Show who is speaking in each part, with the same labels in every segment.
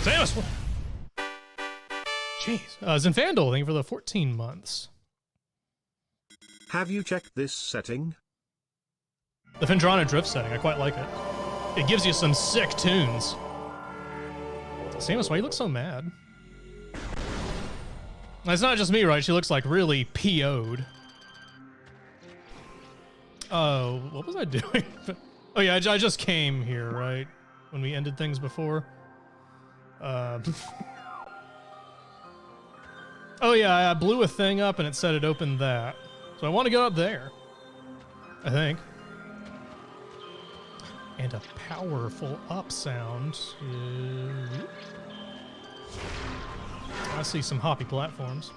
Speaker 1: Samus! Jeez. Zinfandel, thank you for the 14 months.
Speaker 2: Have you checked this setting?
Speaker 1: The Fendrana drift setting, I quite like it. It gives you some sick tunes. Samus, why you look so mad? It's not just me, right? She looks like really PO'd. Oh, what was I doing? Oh yeah, I just came here, right? When we ended things before. Oh yeah, I blew a thing up and it said it opened that. So I want to go up there. I think. And a powerful up sound. I see some hoppy platforms.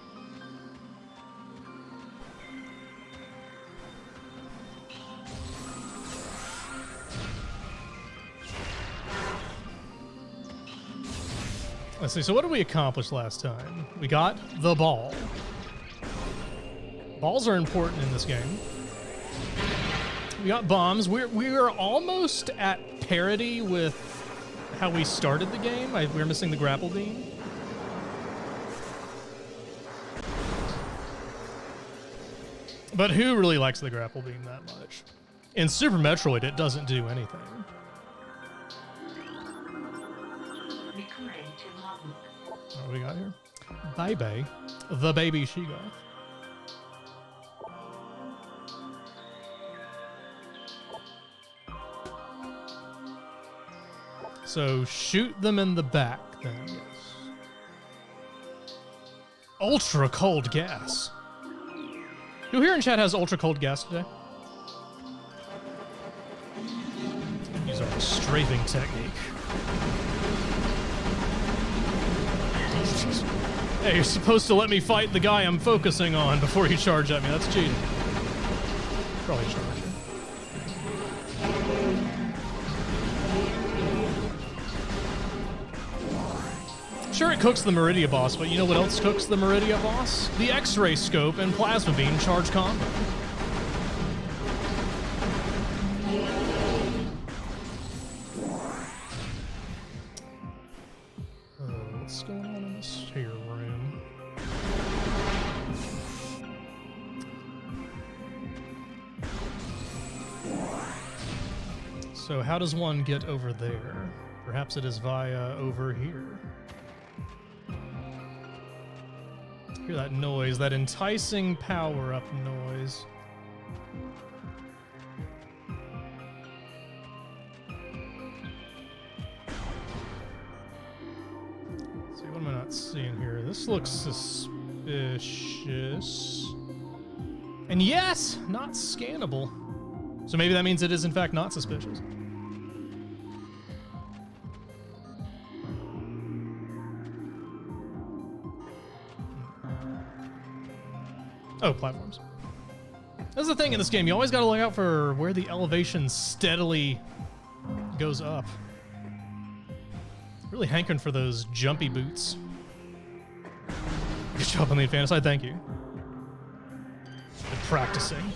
Speaker 1: Let's see, so what did we accomplish last time? We got the ball. Balls are important in this game. We got bombs. We're almost at parity with how we started the game. We're missing the grapple beam. But who really likes the grapple beam that much? In Super Metroid, it doesn't do anything. What do we got here? Baby. The baby she-goth. So shoot them in the back, then, yes. Ultra cold gas. Who here in chat has ultra cold gas today? Use our strafing technique. Hey, you're supposed to let me fight the guy I'm focusing on before you charge at me. That's cheating. Probably charge you. Sure, it cooks the Meridia boss, but you know what else cooks the Meridia boss? The X-ray scope and plasma beam charge combo. What's going on in this here room? So how does one get over there? Perhaps it is via over here. Hear that noise, that enticing power-up noise. Let's see, what am I not seeing here? This looks suspicious. And yes, not scannable. So maybe that means it is in fact not suspicious. Oh, platforms. That's the thing in this game. You always got to look out for where the elevation steadily goes up. Really hankering for those jumpy boots. Good job on the infanticide. Thank you. Good practicing.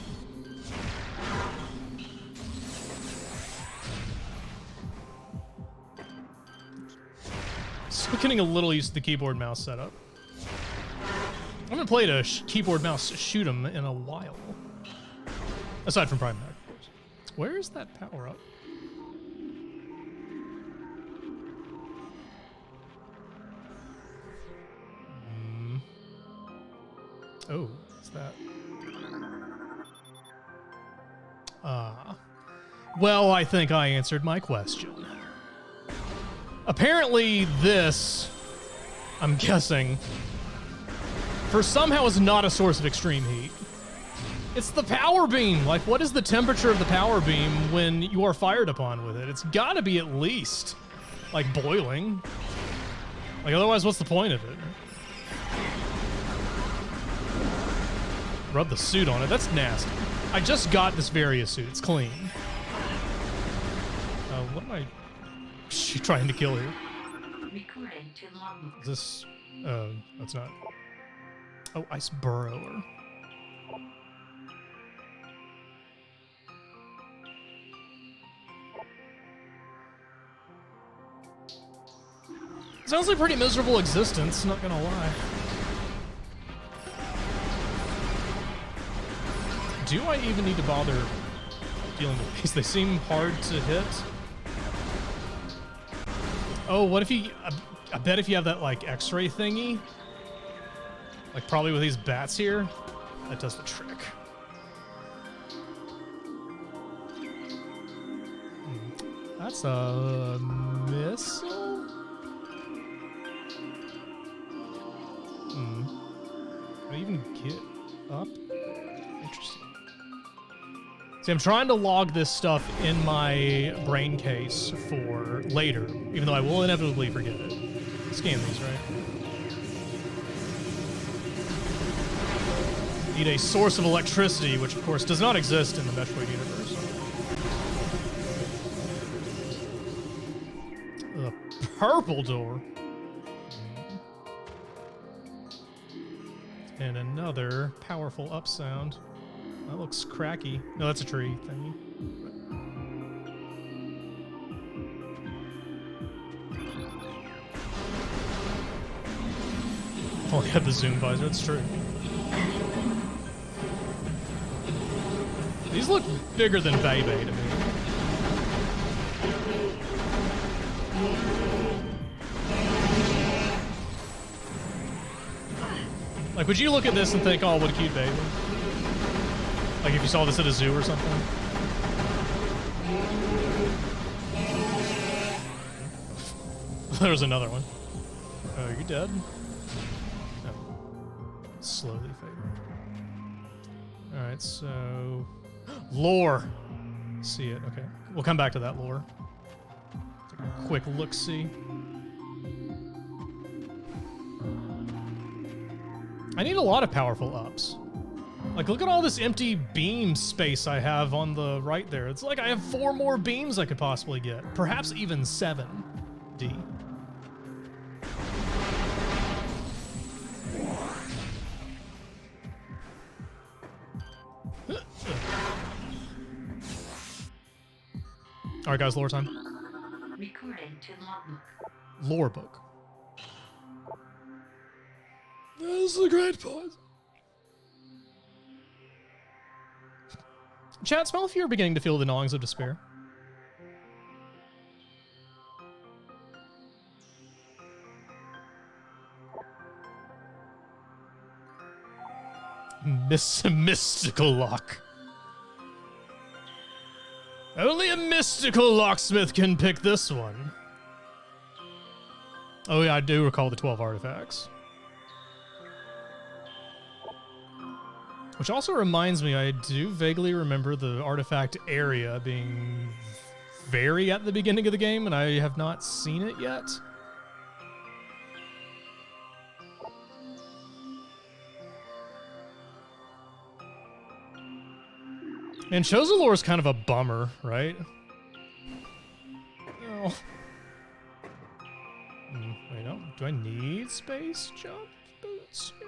Speaker 1: Still getting a little used to the keyboard mouse setup. I haven't played a keyboard mouse shoot 'em in a while. Aside from Prime Mac, of course. Where is that power up? Oh, what's that? Well, I think I answered my question. Apparently this, I'm guessing, for somehow is not a source of extreme heat. It's the power beam. Like, what is the temperature of the power beam when you are fired upon with it? It's gotta be at least, like, boiling. Like, otherwise, what's the point of it? Rub the suit on it. That's nasty. I just got this Varia suit. It's clean. What am I trying to kill here? Is this... that's not... Oh, Ice Burrower. Sounds like a pretty miserable existence, not gonna lie. Do I even need to bother dealing with these? They seem hard to hit. Oh, what if you... I bet if you have that, like, X-ray thingy, like, probably with these bats here, that does the trick. That's a missile? Can I even get up? Interesting. See, I'm trying to log this stuff in my brain case for later, even though I will inevitably forget it. Scan these, right? Need a source of electricity, which of course does not exist in the Metroid universe. The purple door. And another powerful up sound. That looks cracky. No, that's a tree thingy. Oh, I had the zoom visor, that's true. These look bigger than Bebe to me. Like, would you look at this and think, oh, what a cute baby? Like if you saw this at a zoo or something? There's another one. Oh, are you dead? No. Slowly fading. Alright, so... Lore! See it, okay. We'll come back to that lore. Take a quick look-see. I need a lot of powerful ups. Like, look at all this empty beam space I have on the right there. It's like I have 4 more beams I could possibly get. Perhaps even 7. D. Alright guys, lore time.
Speaker 3: Recording to logbook.
Speaker 1: Lore book. This is a great part. Chat, smell if you're beginning to feel the gnawings of despair. Mystical lock. Only a mystical locksmith can pick this one. Oh yeah, I do recall the 12 artifacts. Which also reminds me, I do vaguely remember the artifact area being very at the beginning of the game, and I have not seen it yet. And Chosen is kind of a bummer, right? Oh. Wait, no. Do I need space jump boots here?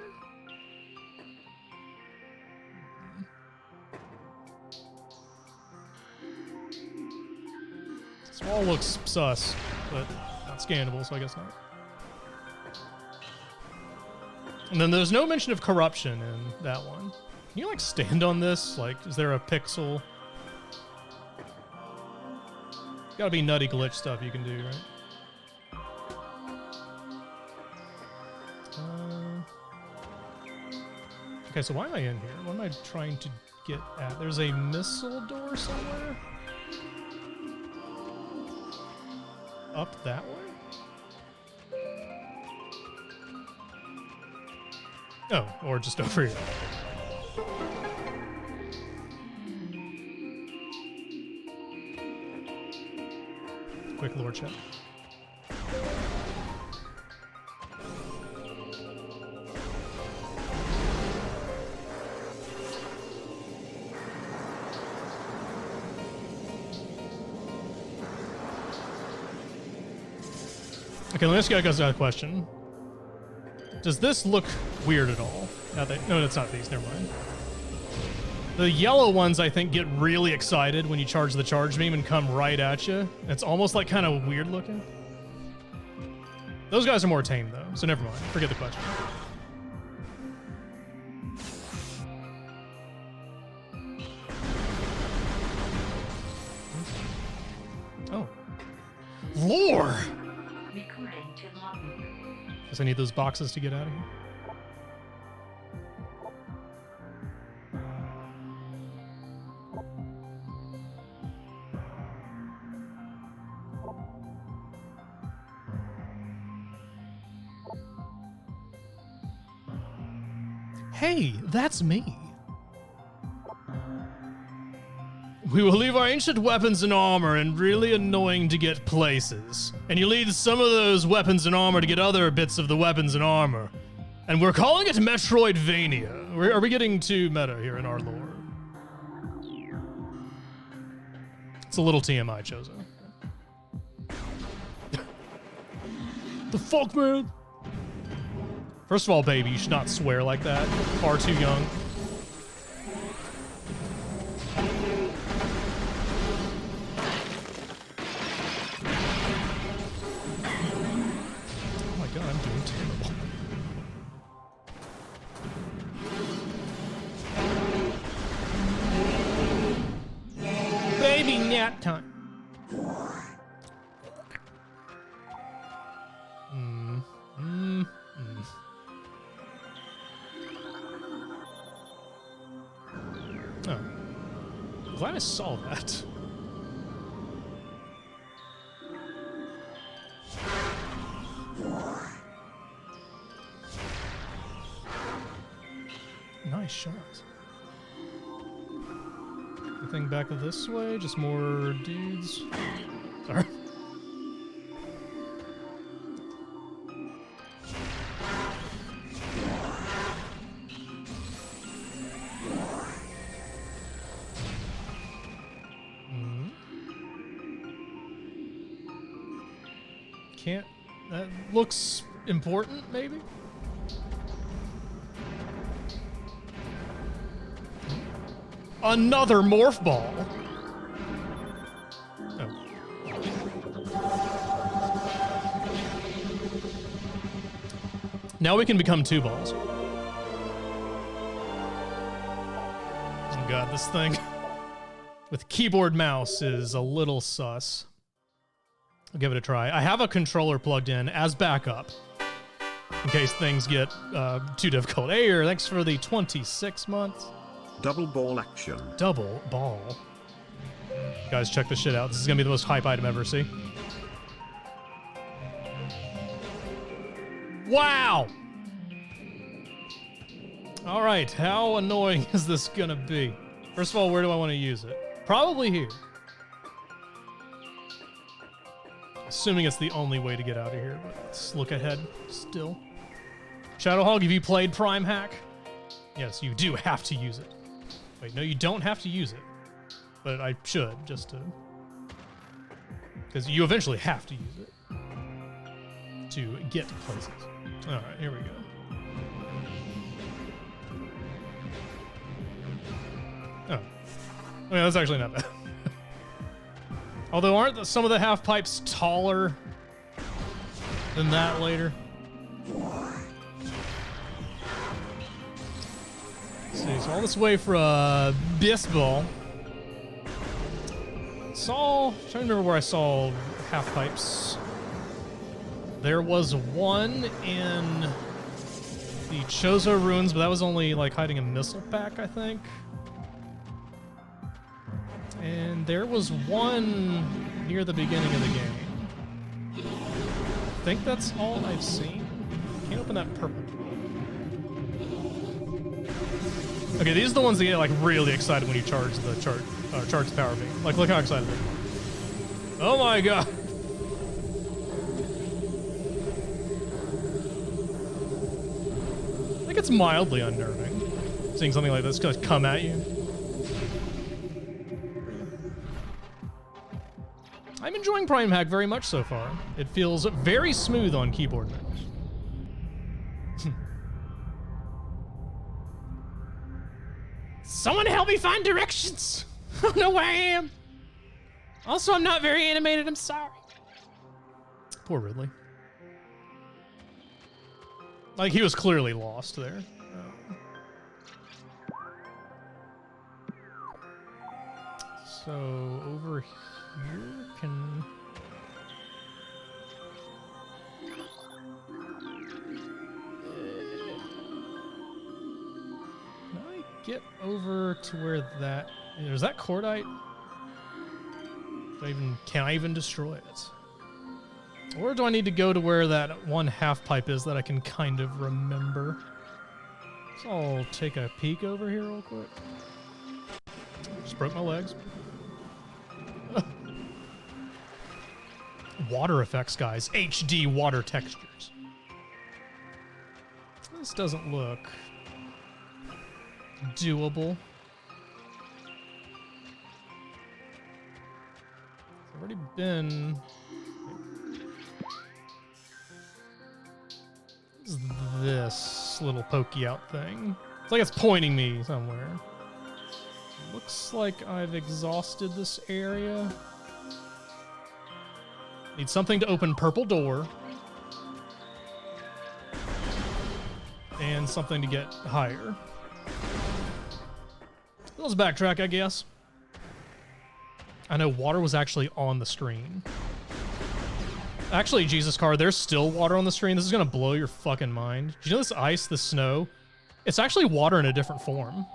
Speaker 1: This wall looks sus, but not scannable, so I guess not. And then there's no mention of corruption in that one. Can you, like, stand on this? Like, is there a pixel? Gotta be nutty glitch stuff you can do, right? Okay, so why am I in here? What am I trying to get at? There's a missile door somewhere? Up that way? Oh, or just over here. Quick lore check. Okay, let me ask you guys a question. Does this look weird at all? No, it's not these. Never mind. The yellow ones, I think, get really excited when you charge the charge beam and come right at you. It's almost like kind of weird looking. Those guys are more tame, though, so never mind. Forget the question. Oh. Lore!
Speaker 3: Recording to logbook.
Speaker 1: Guess I need those boxes to get out of here. Hey, that's me. We will leave our ancient weapons and armor and really annoying to get places. And you leave some of those weapons and armor to get other bits of the weapons and armor. And we're calling it Metroidvania. Are we getting too meta here in our lore? It's a little TMI, Chozo. The fuck, man? First of all, baby, you should not swear like that. Far too young. Oh my god, I'm doing terrible. Baby nap time. Oh. I'm glad I saw that. Nice shot. Anything back this way? Just more dudes. Sorry. Can't. That looks important, maybe? Another morph ball. Oh. Now we can become two balls. Oh god, this thing with keyboard mouse is a little sus. I'll give it a try. I have a controller plugged in as backup in case things get too difficult. Hey, thanks for the 26 months.
Speaker 2: Double ball action.
Speaker 1: Double ball. Guys, check this shit out. This is gonna be the most hype item ever, see? Wow! Alright, how annoying is this gonna be? First of all, where do I want to use it? Probably here. Assuming it's the only way to get out of here, but let's look ahead still. Shadowhog, have you played Prime Hack? Yes, you do have to use it. Wait, no, you don't have to use it. But I should, just to... because you eventually have to use it to get places. Alright, here we go. Oh. Yeah, that's actually not bad. Although aren't some of the half pipes taller than that later? Let's see, so all this way for a bisball. Trying to remember where I saw half pipes. There was one in the Chozo ruins, but that was only like hiding a missile pack, I think. And there was one near the beginning of the game. I think that's all I've seen. Can't open that purple. Okay, these are the ones that get like really excited when you charge the charge the power beam. Like, look how excited they are. Oh my god! I think it's mildly unnerving seeing something like this just come at you. I'm enjoying Prime Hack very much so far. It feels very smooth on keyboard mouse. Someone help me find directions! I don't know where I am. Also, I'm not very animated, I'm sorry. Poor Ridley. Like, he was clearly lost there. So, over here, can I get over to where that... Is that cordite? Can I even destroy it? Or do I need to go to where that one half pipe is that I can kind of remember? So I'll take a peek over here real quick. Just broke my legs. Water effects, guys. HD water textures. This doesn't look doable. It's already been... What is this little pokey out thing? It's like it's pointing me somewhere. Looks like I've exhausted this area. Need something to open purple door. And something to get higher. Let's backtrack, I guess. I know water was actually on the screen. Actually, Jesus Car, there's still water on the screen. This is gonna blow your fucking mind. Do you know this ice, this snow? It's actually water in a different form.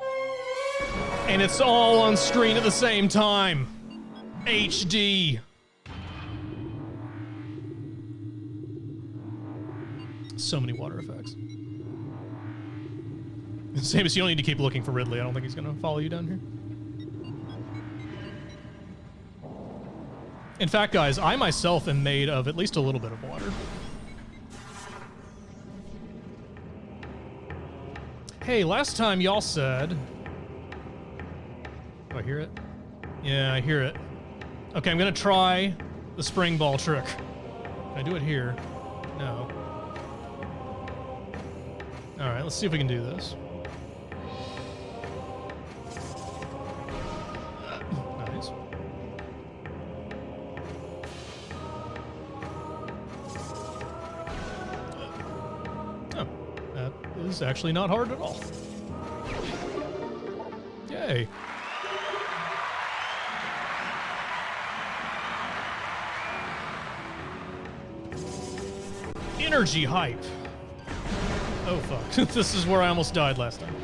Speaker 1: And it's all on screen at the same time. HD. So many water effects. Same as you don't need to keep looking for Ridley. I don't think he's gonna follow you down here. In fact, guys, I myself am made of at least a little bit of water. Hey, last time y'all said... Do I hear it? Yeah, I hear it. Okay, I'm gonna try the spring ball trick. Can I do it here? No. Alright, let's see if we can do this. Nice. Oh, that is actually not hard at all. Yay. Energy hype. Oh fuck, this is where I almost died last time.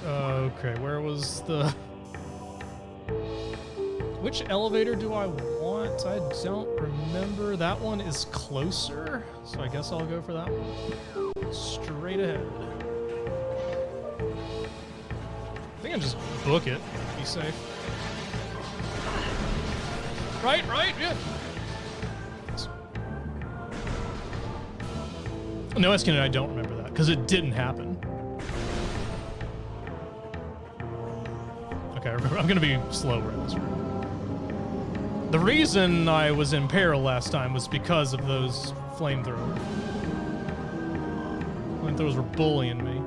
Speaker 1: Okay, where was the... Which elevator do I want? I don't remember. That one is closer, so I guess I'll go for that one. Straight ahead. I think I just book it, be safe. Right, yeah. No, Eskin, I don't remember that, because it didn't happen. Okay, I remember. I'm going to be slower in this room. The reason I was in peril last time was because of those flamethrowers. Flamethrowers were bullying me.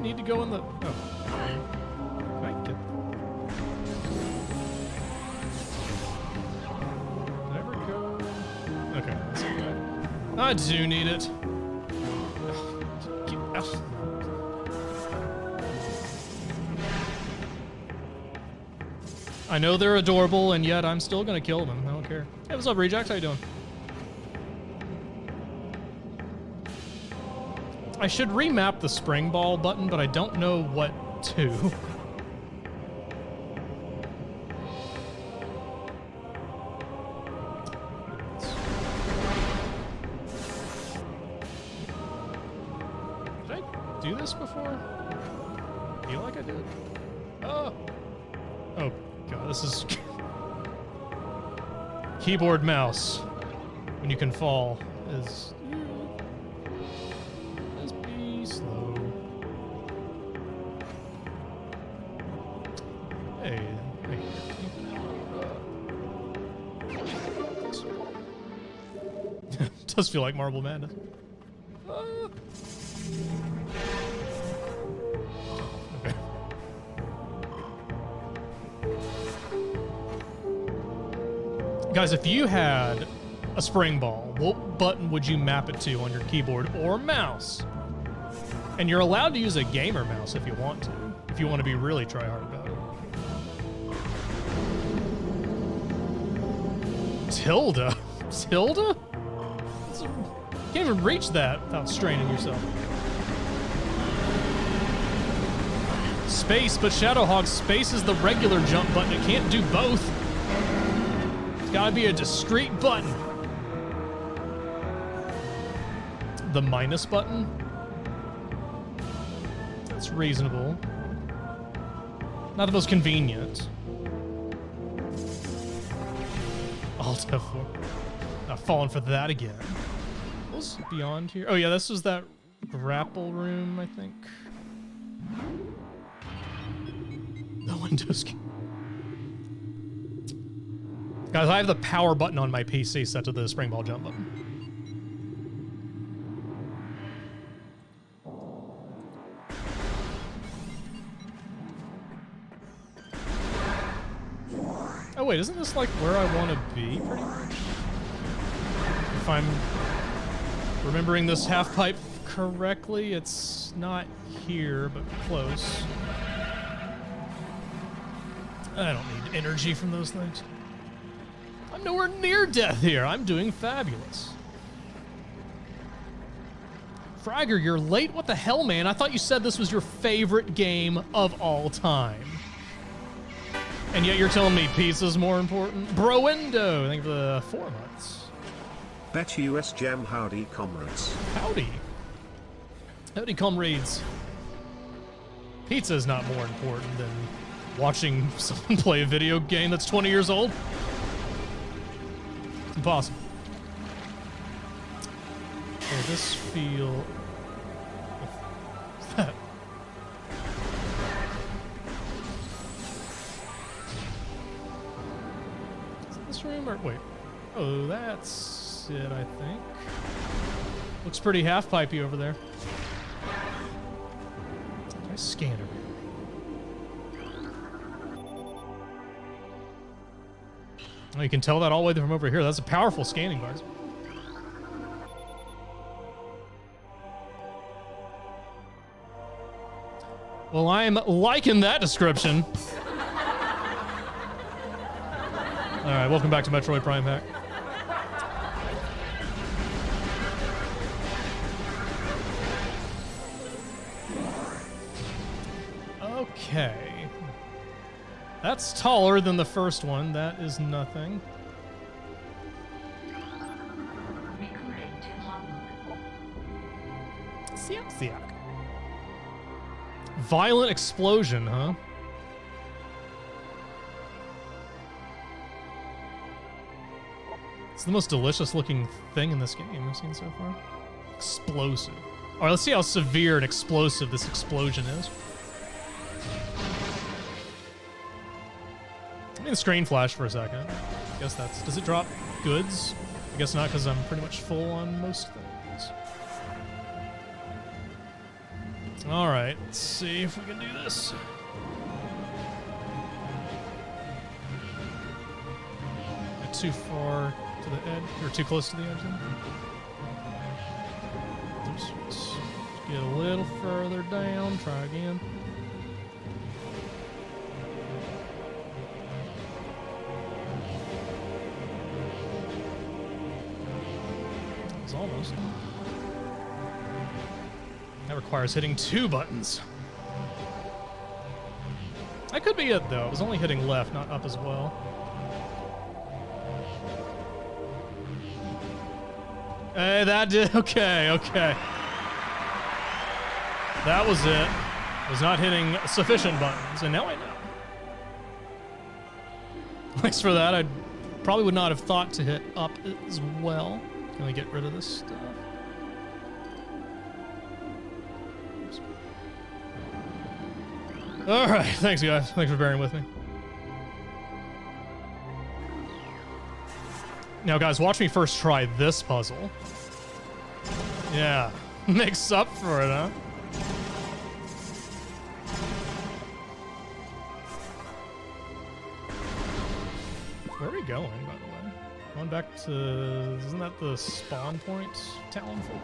Speaker 1: Need to go in the... Oh. Can I get... Did I ever go... Okay, that's right. I do need it. I know they're adorable, and yet I'm still gonna kill them. I don't care. Hey, what's up, Rejax? How you doing? I should remap the spring ball button, but I don't know what to. Did I do this before? I feel like I did. Oh. Oh, God, this is... Keyboard mouse, when you can fall, is... slow. Hey, does feel like Marble Madness. Okay. Guys, if you had a spring ball, what button would you map it to on your keyboard or mouse? And you're allowed to use a gamer mouse if you want to, if you want to be really try hard about it. Tilda? Tilda? You can't even reach that without straining yourself. Space, but Shadowhog, space is the regular jump button. It can't do both. It's gotta be a discrete button. The minus button? That's reasonable. Not the most convenient. Alt F4. Not falling for that again. What was beyond here? Oh yeah, this was that grapple room, I think. The Windows key. Guys, I have the power button on my PC set to the spring ball jump button. Oh wait, isn't this like where I want to be, pretty much? If I'm remembering this half pipe correctly, it's not here, but close. I don't need energy from those things. I'm nowhere near death here. I'm doing fabulous. Fragger, you're late? What the hell, man? I thought you said this was your favorite game of all time. And yet you're telling me pizza's more important? Browendo, thank you for the 4 months.
Speaker 2: Bet US Jam, howdy comrades.
Speaker 1: Howdy. Howdy, comrades. Pizza is not more important than watching someone play a video game that's 20 years old. It's impossible. Okay, this feel... What's that? Is it this room or... Wait. Oh, that's it, I think. Looks pretty half-pipey over there. I scan everything. Oh, you can tell that all the way from over here. That's a powerful scanning bars. Well, I'm liking that description. All right, welcome back to Metroid Prime Hack. Okay. That's taller than the first one. That is nothing.
Speaker 3: Recording to logbook.
Speaker 1: Siak. Violent explosion, huh? It's the most delicious looking thing in this game I've seen so far. Explosive. All right, let's see how severe and explosive this explosion is. I mean, screen flash for a second. I guess that's... Does it drop goods? I guess not, because I'm pretty much full on most things. All right, let's see if we can do this. Not too far to the edge, or too close to the edge then? Oops. Let's get a little further down, try again. Almost. That requires hitting 2 buttons. That could be it, though. It was only hitting left, not up as well. Hey, that did... Okay. That was it. I was not hitting sufficient buttons, and now I know. Thanks for that. I probably would not have thought to hit up as well. Can we get rid of this stuff? Oops. All right, thanks guys. Thanks for bearing with me. Now guys, watch me first try this puzzle. Yeah, makes up for it, huh? Where are we going, by the way? Going back to... Isn't that the spawn point? Talonful?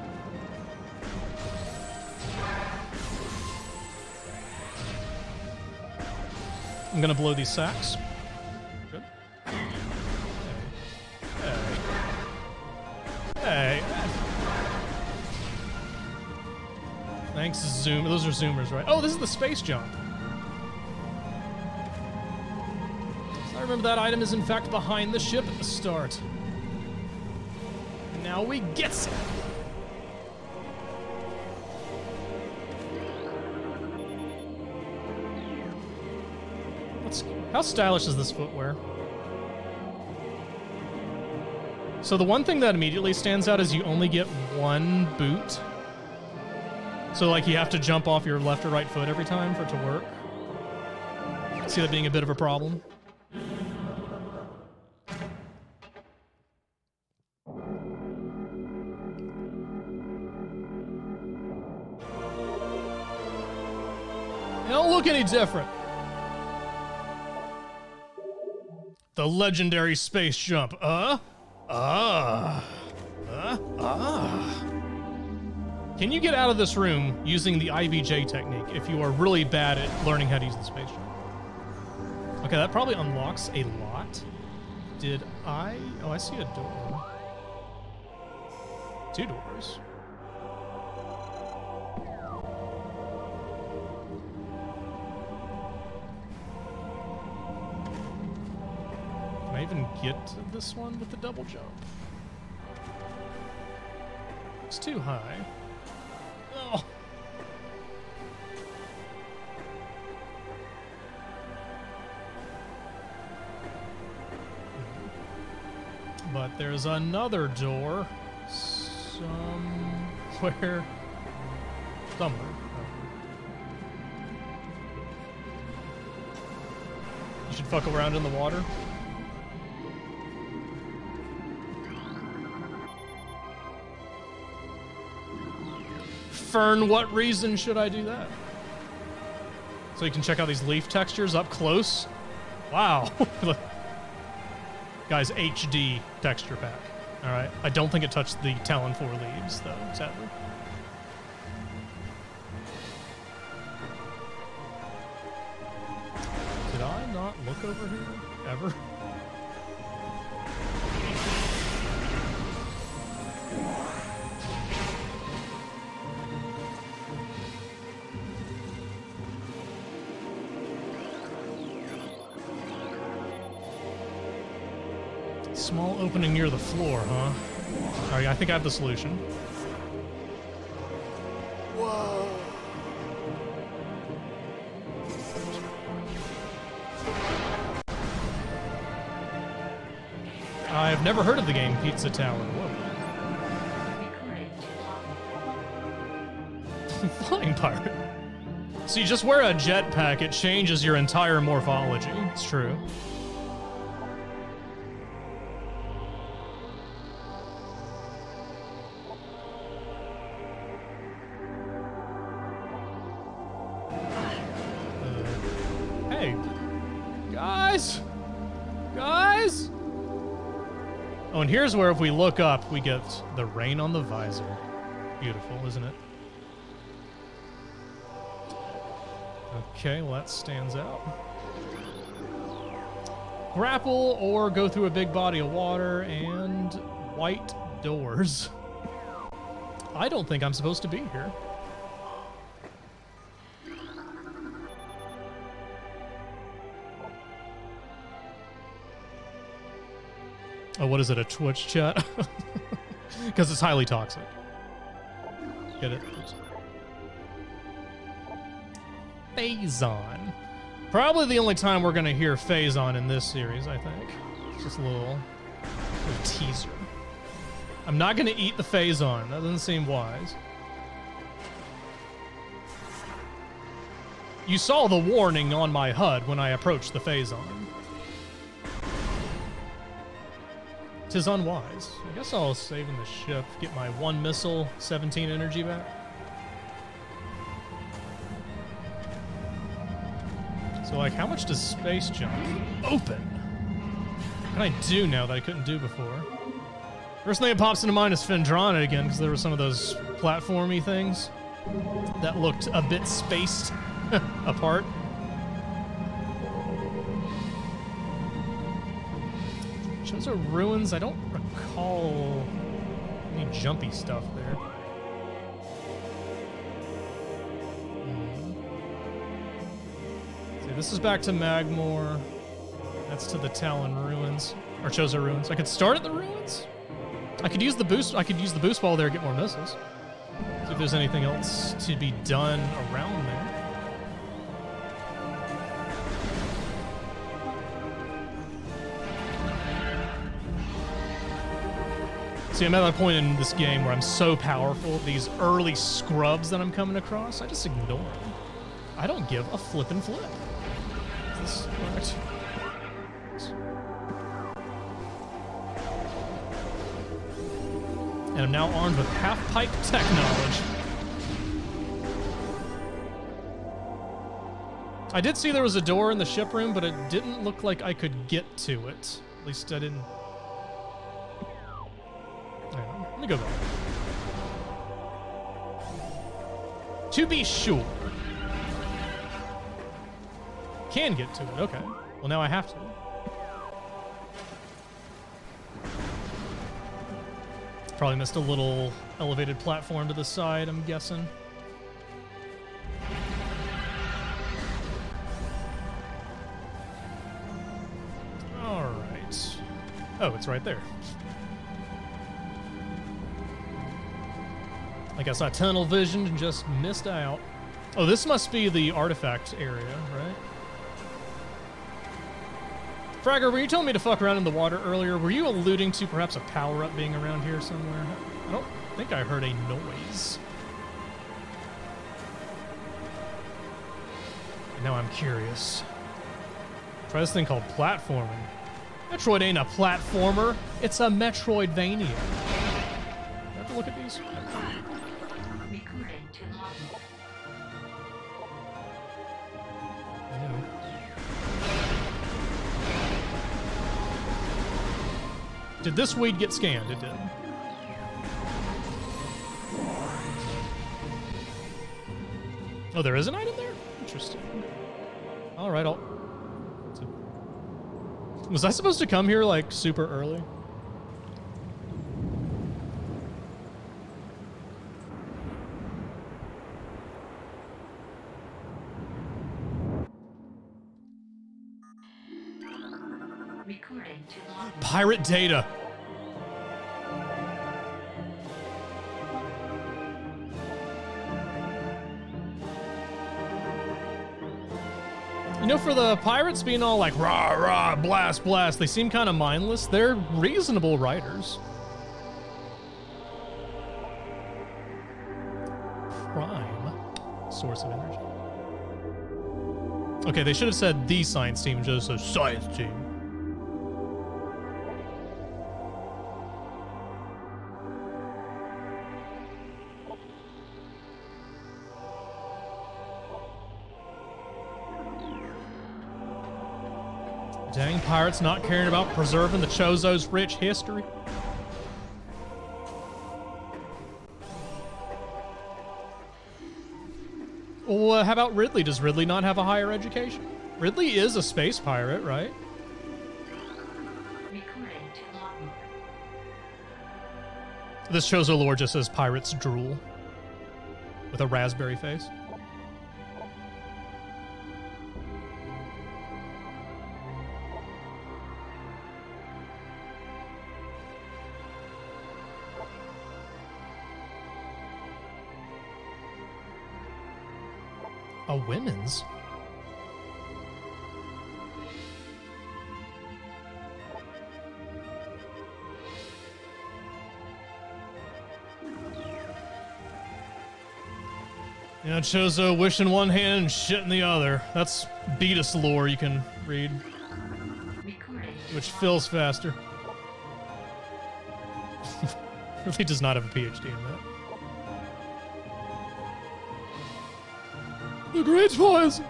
Speaker 1: I'm gonna blow these sacks. Good. Hey. Thanks, Zoom. Those are Zoomers, right? Oh, this is the space jump. I remember that item is in fact behind the ship at the start. Now we get it. How stylish is this footwear? So the one thing that immediately stands out is you only get one boot. So like you have to jump off your left or right foot every time for it to work. See that being a bit of a problem? They don't look any different. The legendary space jump. Can you get out of this room using the IBJ technique if you are really bad at learning how to use the space jump? Okay, that probably unlocks a lot. Did I? Oh, I see a door. 2 doors. Can I even get to this one with the double jump? It's too high. Oh. But there's another door somewhere. You should fuck around in the water. Fern, what reason should I do that? So you can check out these leaf textures up close. Wow. Look. Guys, HD texture pack. All right. I don't think it touched the Talon 4 leaves, though, sadly. Did I not look over here ever? Small opening near the floor, huh? All right, I think I have the solution. Whoa. I've never heard of the game Pizza Tower. Whoa. Flying pirate. So you just wear a jetpack, it changes your entire morphology. It's true. Guys! Oh, and here's where if we look up, we get the rain on the visor. Beautiful, isn't it? Okay, well that stands out. Grapple or go through a big body of water and white doors. I don't think I'm supposed to be here. Oh, what is it, a Twitch chat? Because it's highly toxic. Get it? Phazon. Probably the only time we're going to hear Phazon in this series, I think. It's just a little teaser. I'm not going to eat the Phazon. That doesn't seem wise. You saw the warning on my HUD when I approached the Phazon. 'Tis unwise. I guess I'll save in the ship, get my 1 missile, 17 energy back. So, like, how much does space jump open? What can I do now that I couldn't do before? First thing that pops into mind is Fendrana again, because there were some of those platformy things that looked a bit spaced apart. Those are ruins. I don't recall any jumpy stuff there. See, this is back to Magmore. That's to the Talon ruins, or Chozo ruins. I could start at the ruins. I could use the boost. I could use the boost ball there to get more missiles. See if there's anything else to be done around there. See, I'm at that point in this game where I'm so powerful, these early scrubs that I'm coming across, I just ignore them. I don't give a flippin' flip. Is this correct? And I'm now armed with half-pipe tech knowledge. I did see there was a door in the ship room, but it didn't look like I could get to it. At least I didn't... Let me go back. To be sure. Can get to it, okay. Well, now I have to. Probably missed a little elevated platform to the side, I'm guessing. All right. Oh, it's right there. I guess I tunnel visioned and just missed out. Oh, this must be the artifact area, right? Fragger, were you telling me to fuck around in the water earlier? Were you alluding to perhaps a power-up being around here somewhere? I don't think I heard a noise. And now I'm curious. Try this thing called platforming. Metroid ain't a platformer. It's a Metroidvania. Do I have to look at these? Did this weed get scanned? It did. Oh, there is an item there? Interesting. All right, I'll... Was I supposed to come here, like, super early? Pirate data. You know, for the pirates being all like, rah, rah, blast, blast, they seem kind of mindless. They're reasonable writers. Prime source of energy. Okay, they should have said the science team, just a science team. Dang pirates not caring about preserving the Chozo's rich history. Well, how about Ridley? Does Ridley not have a higher education? Ridley is a space pirate, right? This Chozo lore just says pirates drool with a raspberry face. A women's? Yeah, Chozo wish in one hand and shit in the other. That's Beatus lore you can read, which fills faster. Really does not have a PhD in that. The Great Poison!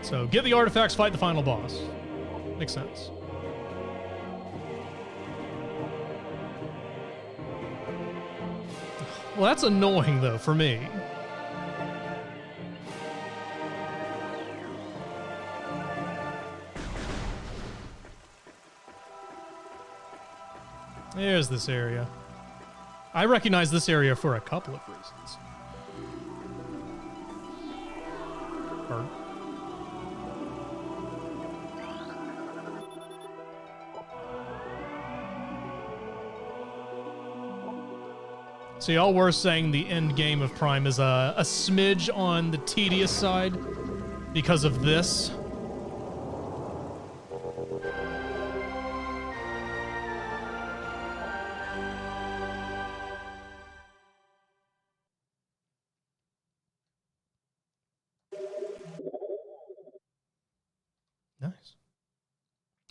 Speaker 1: So, get the artifacts, fight the final boss. Makes sense. Well, that's annoying, though, for me. There's this area. I recognize this area for a couple of reasons. Or so y'all were saying the end game of Prime is a smidge on the tedious side because of this. Nice.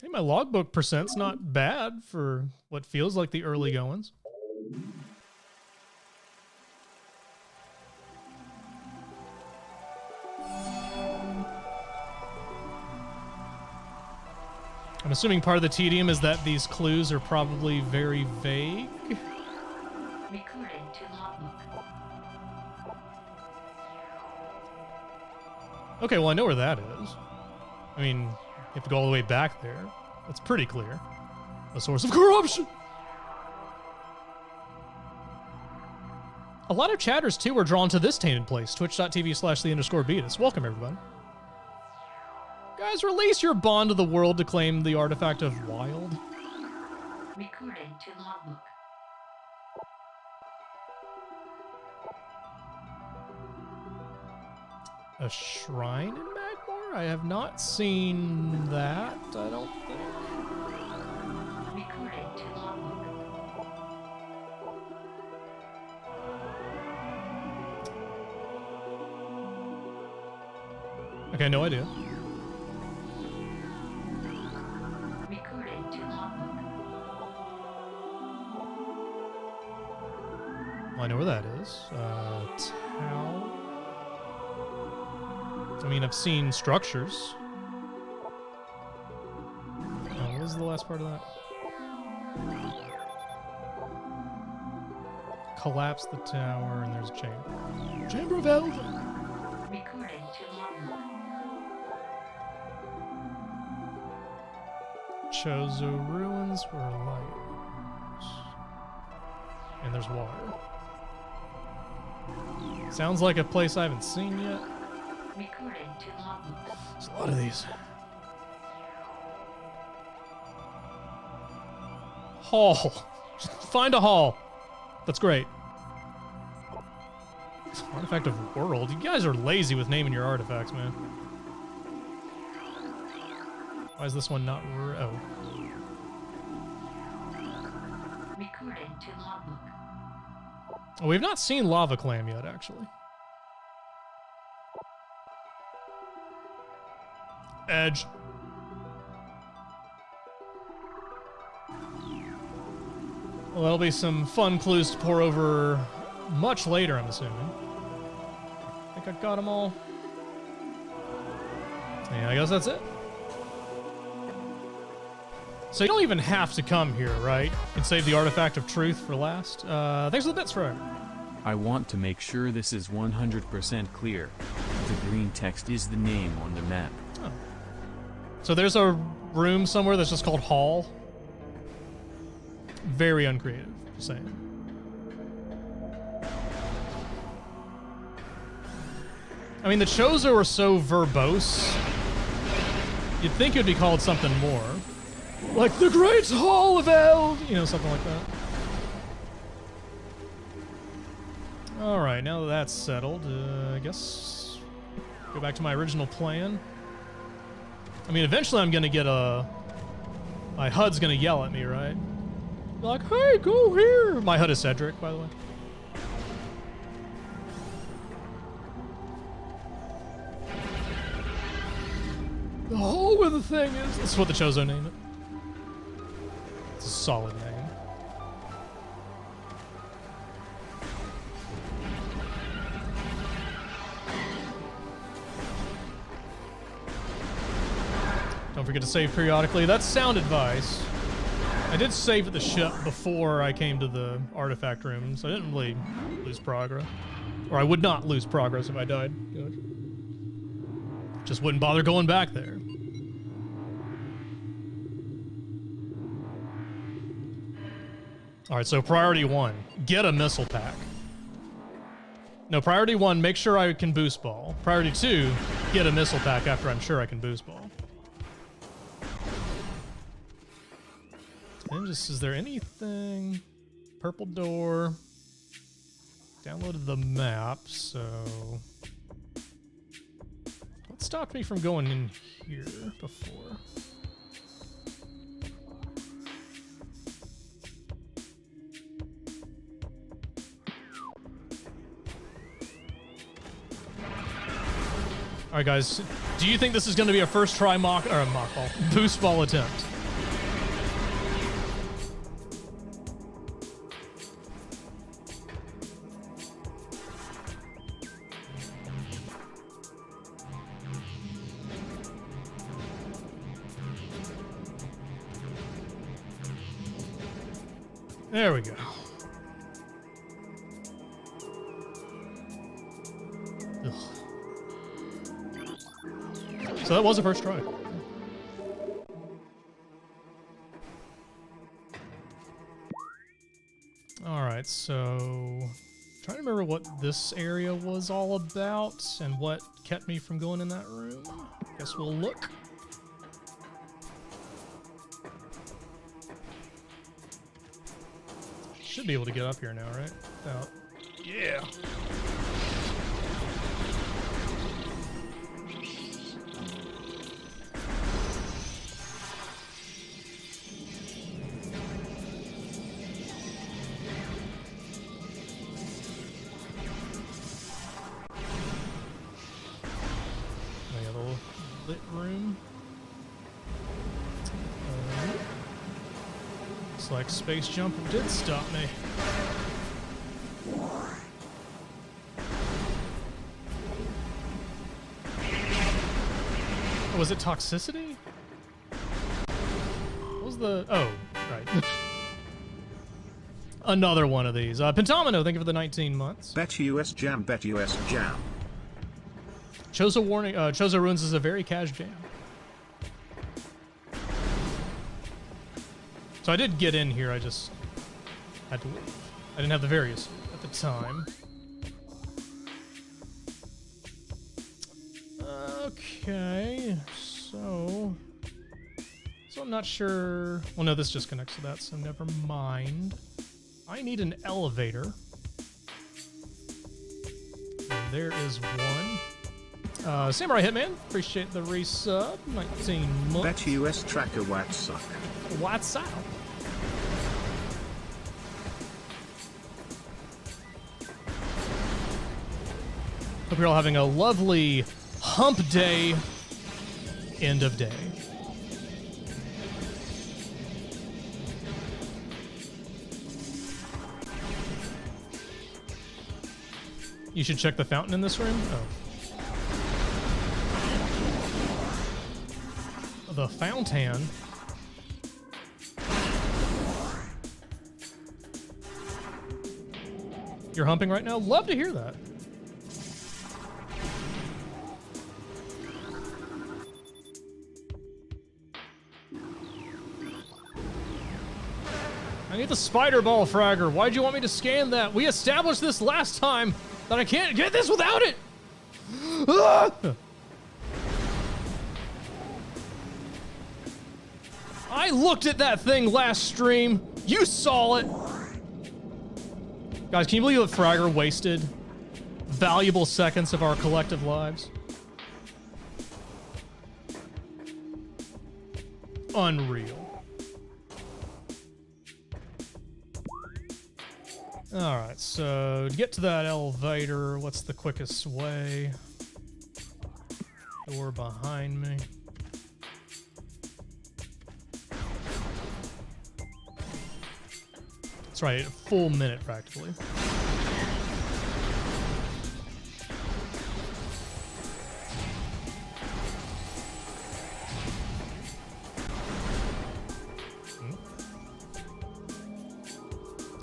Speaker 1: Hey, my logbook percent's not bad for what feels like the early goings. I'm assuming part of the tedium is that these clues are probably very vague.
Speaker 3: Recording to logbook.
Speaker 1: Okay, well, I know where that is. I mean, you have to go all the way back there. That's pretty clear. A source of corruption! A lot of chatters, too, are drawn to this tainted place. Twitch.tv/the_Beatus. Welcome, everybody. Guys, release your bond to the world to claim the artifact of Wild.
Speaker 3: Recording to logbook.
Speaker 1: A shrine in Magmar? I have not seen that, I don't think.
Speaker 3: Recording to logbook.
Speaker 1: Okay, no idea.
Speaker 3: Recording to logbook.
Speaker 1: Well, I know where that is. Town. I mean, I've seen structures. What was the last part of that? Collapse the tower, and there's a chamber. Chamber of Elden!
Speaker 3: Recording to logbook.
Speaker 1: Chozo ruins were light. And there's water. Sounds like a place I haven't seen yet.
Speaker 3: Recording to logbook.
Speaker 1: There's a lot of these. Hall. Find a hall. That's great. Artifact of World. You guys are lazy with naming your artifacts, man. Why is this one not... Oh.
Speaker 3: Recording to logbook.
Speaker 1: Oh, we've not seen Lava Clam yet, actually. Edge. Well, there'll be some fun clues to pour over much later, I'm assuming. I think I got them all. Yeah, I guess that's it. So you don't even have to come here, right? You can save the Artifact of Truth for last. Thanks for the bits, Frog.
Speaker 4: I want to make sure this is 100% clear. The green text is the name on the map.
Speaker 1: Oh. So there's a room somewhere that's just called Hall. Very uncreative, just saying. I mean, the Chozo are so verbose. You'd think it'd be called something more. Like the Great Hall of Eld! You know, something like that. Alright, now that that's settled, I guess go back to my original plan. I mean, eventually I'm gonna get a... My HUD's gonna yell at me, right? Be like, hey, go here! My HUD is Cedric, by the way. The hole where the thing is. That's what the Chozo name it. It's a solid name. Don't forget to save periodically. That's sound advice. I did save at the ship before I came to the artifact room, so I didn't really lose progress. Or I would not lose progress if I died. Just wouldn't bother going back there. Alright, so priority 1, get a missile pack. No, priority 1, make sure I can boost ball. Priority 2, get a missile pack after I'm sure I can boost ball. And just, is there anything? Purple door. Downloaded the map, so... What stopped me from going in here before? Alright guys, do you think this is going to be a first try mock ball, boost ball attempt? There we go. Ugh. So that was the first try. Alright, so... trying to remember what this area was all about and what kept me from going in that room. Guess we'll look. Should be able to get up here now, right? Without... Yeah! We have a little lit room. Looks like Space Jumper did stop me. Oh, was it toxicity? What was the... Oh, right. Another one of these. Pentomino, thank you for the 19 months.
Speaker 2: Bet US Jam, bet US Jam.
Speaker 1: Chozo warning, Chozo Ruins is a very cash jam. So I did get in here, I just had to leave. I didn't have the various at the time. Okay, so I'm not sure. Well, no, this just connects to that, so never mind. I need an elevator. And there is one. Samurai Hitman, appreciate the resub. 19 months.
Speaker 2: Bet US Tracker White Suck.
Speaker 1: What's up? Hope you're all having a lovely hump day, end of day. You should check the fountain in this room. Oh. The fountain. You're humping right now? Love to hear that. I need the spider ball fragger. Why'd you want me to scan that? We established this last time that I can't get this without it. Ah! I looked at that thing last stream. You saw it. Guys, can you believe that Fragger wasted valuable seconds of our collective lives? Unreal. Alright, so to get to that elevator, what's the quickest way? Door behind me. right, a full minute practically.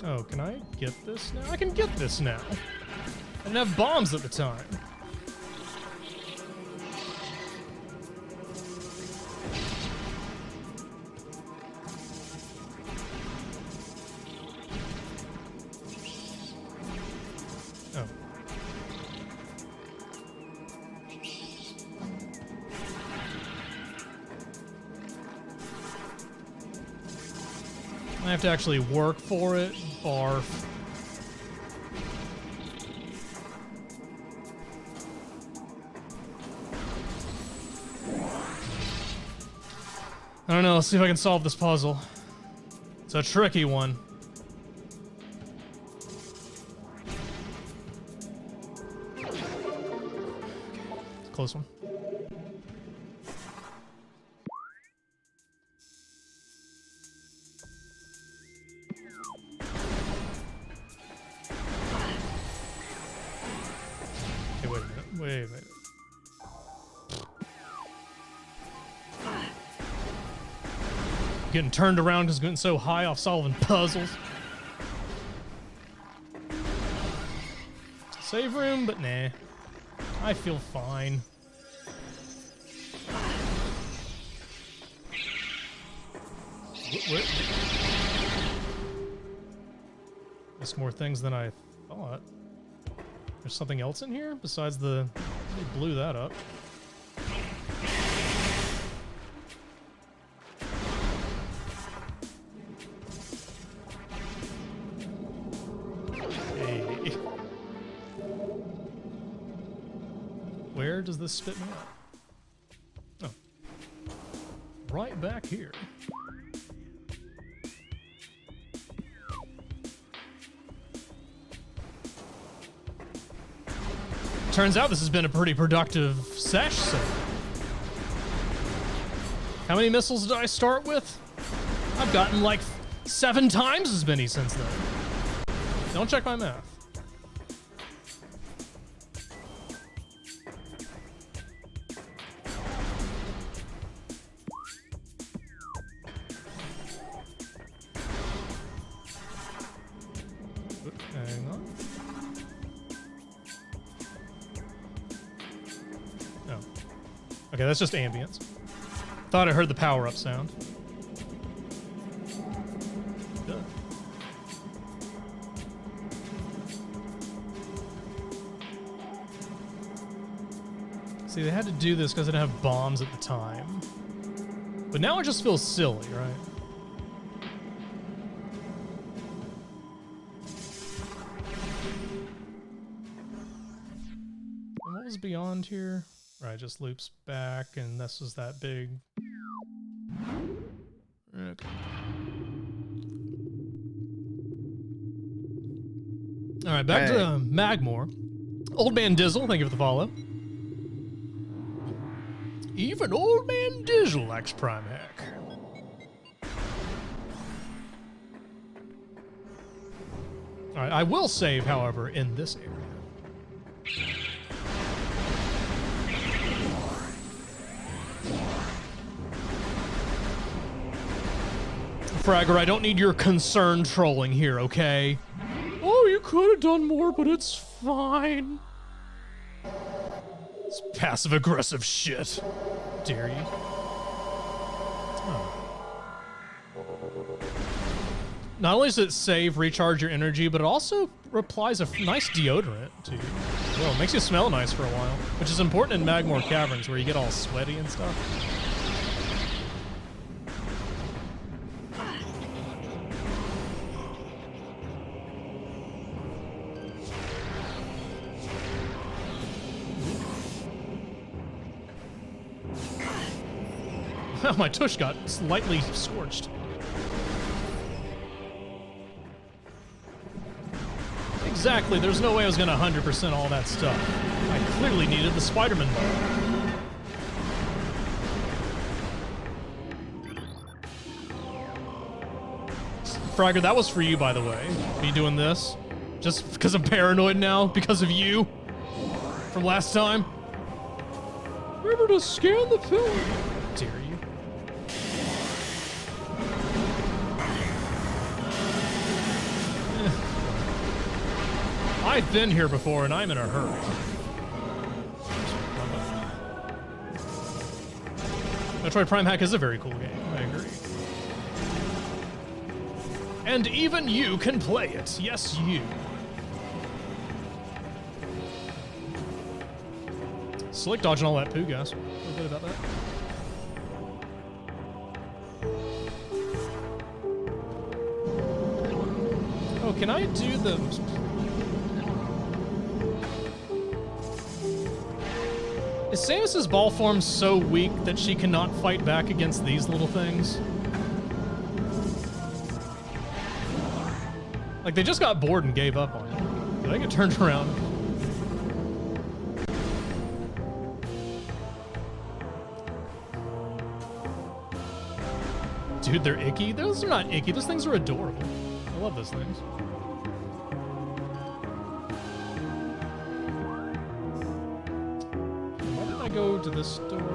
Speaker 1: Oh, can I get this now? I can get this now. I didn't have bombs at the time. Oh. I have to actually work for it. Barf. I don't know, let's see if I can solve this puzzle. It's a tricky one. Okay, close one. Okay, wait a minute, wait a minute. Getting turned around because getting so high off solving puzzles. Save room, but nah. I feel fine. What? There's more things than I thought. There's something else in here besides the... They blew that up. Where does this spit me out? Oh. Right back here. Turns out this has been a pretty productive sesh so. How many missiles did I start with? I've gotten like 7 times as many since then. Don't check my math. Hang on. Oh. Okay, that's just ambience. Thought I heard the power-up sound. Good. See, they had to do this because they didn't have bombs at the time. But now it just feels silly, right? And what was beyond here? Right, just loops back, and this was that big... Okay. Alright, back to Magmore. Old Man Dizzle, thank you for the follow. Even Old Man Dizzle likes Prime Hack. Alright, I will save, however, in this area. Fragger, I don't need your concerned trolling here, okay? Oh, you could have done more, but it's fine. It's passive-aggressive shit. Dare you? Oh. Not only does it save, recharge your energy, but it also applies a nice deodorant to you. Well, it makes you smell nice for a while, which is important in Magmore Caverns, where you get all sweaty and stuff. My tush got slightly scorched. Exactly, there's no way I was gonna 100% all that stuff. I clearly needed the Spider-Man ball. Fragger, that was for you, by the way. Me doing this. Just because I'm paranoid now, because of you. From last time. Remember to scan the pillar. Dare you. I've been here before, and I'm in a hurry. Metroid Prime Hack is a very cool game. I agree. And even you can play it. Yes, you. Slick dodging all that poo gas. Feel good about that. Oh, can I do the... Is Samus's ball form so weak that she cannot fight back against these little things? Like, they just got bored and gave up on it. Did I get turned around? Dude, they're icky? Those are not icky. Those things are adorable. I love those things. Why did I go to this door?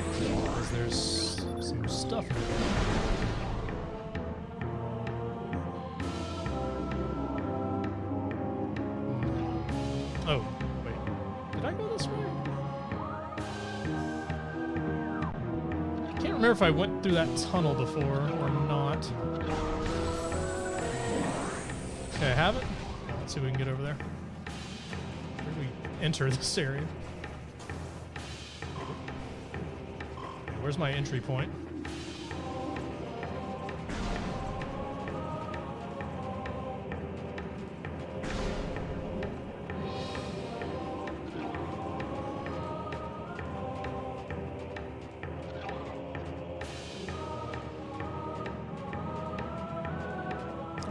Speaker 1: Because there's some stuff in there. Oh, wait. Did I go this way? I can't remember if I went through that tunnel before or not. Okay, I have it. Let's see if we can get over there. Where do we enter this area? Where's my entry point?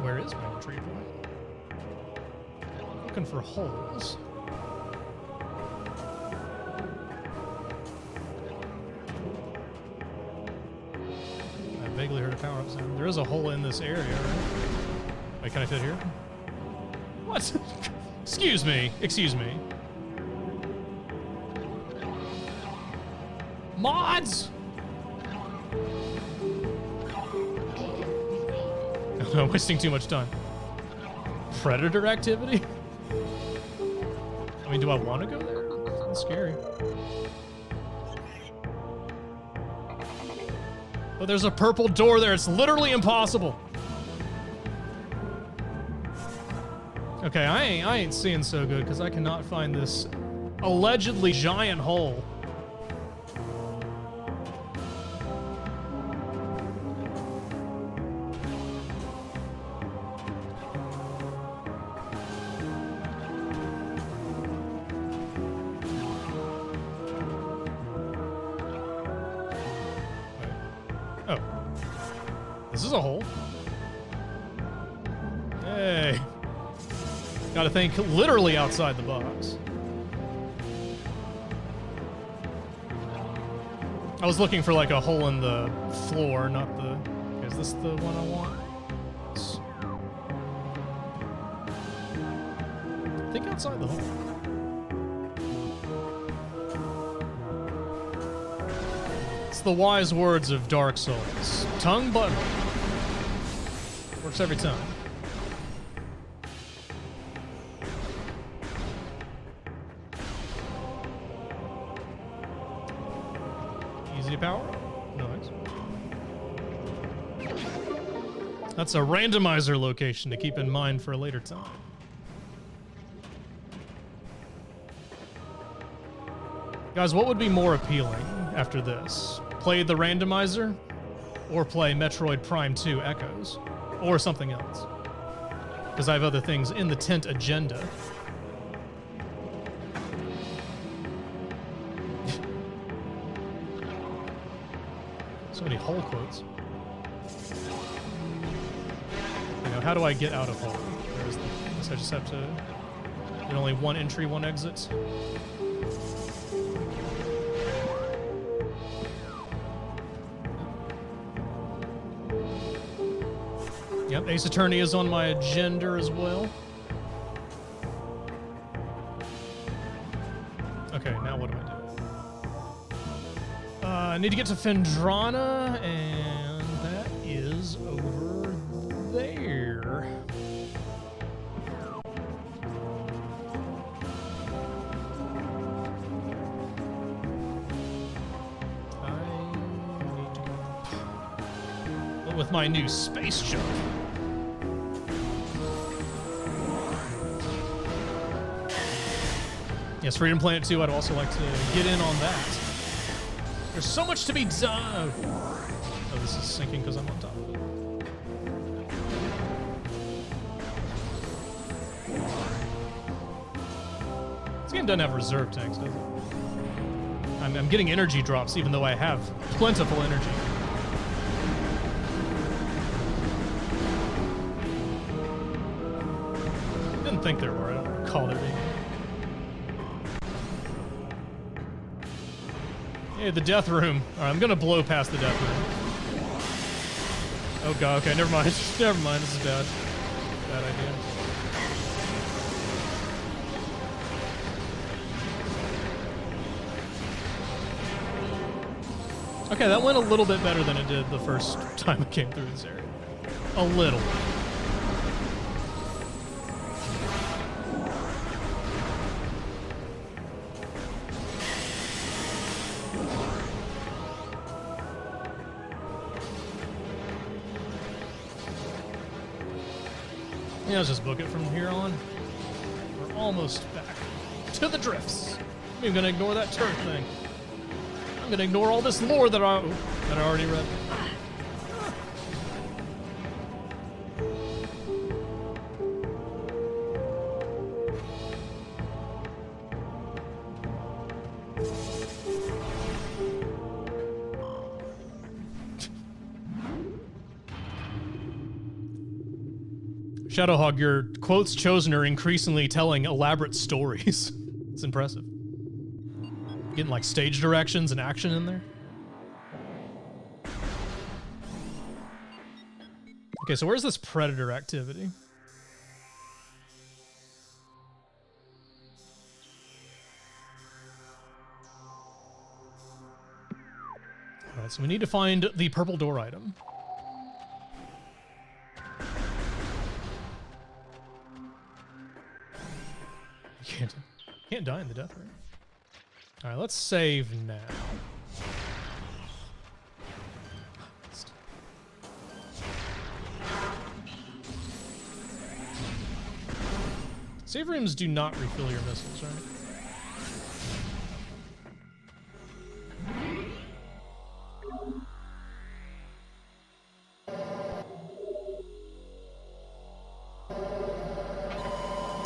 Speaker 1: Where is my entry point? Looking for holes. I vaguely heard a power-up sound. There is a hole in this area, right? Wait, can I fit here? What? Excuse me. Excuse me. Mods! I'm wasting too much time. Predator activity? I mean, do I want to go there? That's scary. Oh, there's a purple door there. It's literally impossible. Okay, I ain't seeing so good because I cannot find this allegedly giant hole. Oh. This is a hole. Hey. Gotta think literally outside the box. I was looking for like a hole in the floor, not the... Is this the one I want? Yes. Think outside the hole. It's the wise words of Dark Souls. Tongue button. Works every time. Easy power? Nice. That's a randomizer location to keep in mind for a later time. Guys, what would be more appealing after this? Play the randomizer or play Metroid Prime 2 Echoes or something else? Because I have other things in the tent agenda. So many hole quotes. You know, how do I get out of hole? Where's the... I guess I just have to... And only one entry, one exit. Yep, Ace Attorney is on my agenda as well. Okay, now what do I do? I need to get to Fendrana, and that is over there. I need to go up. But with my new space jump. Yes, Freedom Planet 2, I'd also like to get in on that. There's so much to be done. Oh, this is sinking because I'm on top of it. This game doesn't have reserve tanks, does it? I'm getting energy drops even though I have plentiful energy. Didn't think there were. I don't recall there being. Hey, the death room. All right, I'm gonna blow past the death room. Oh god, okay, never mind. Never mind, this is bad. Bad idea. Okay, that went a little bit better than it did the first time I came through this area. A little. Yeah, let's just book it from here on. We're almost back to the drifts. I'm gonna ignore that turret thing. I'm gonna ignore all this lore that I already read. Shadowhog, your quotes chosen are increasingly telling elaborate stories. It's impressive. Getting like stage directions and action in there. Okay, so where's this predator activity? Alright, so we need to find the purple door item. Can't die in the death ring. All right, let's save now. Save rooms do not refill your missiles, right?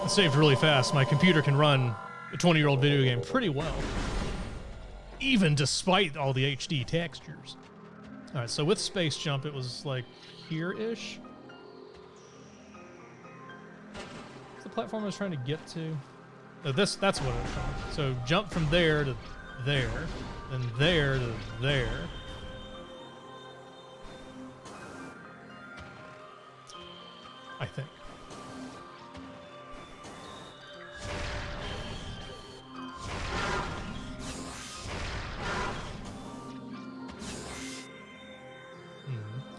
Speaker 1: I saved really fast. My computer can run a 20-year-old video game pretty well, even despite all the HD textures. All right, so with space jump, it was like here-ish. What's the platform I was trying to get to? Oh, that's what I was trying to. So jump from there to there, then there to there. I think.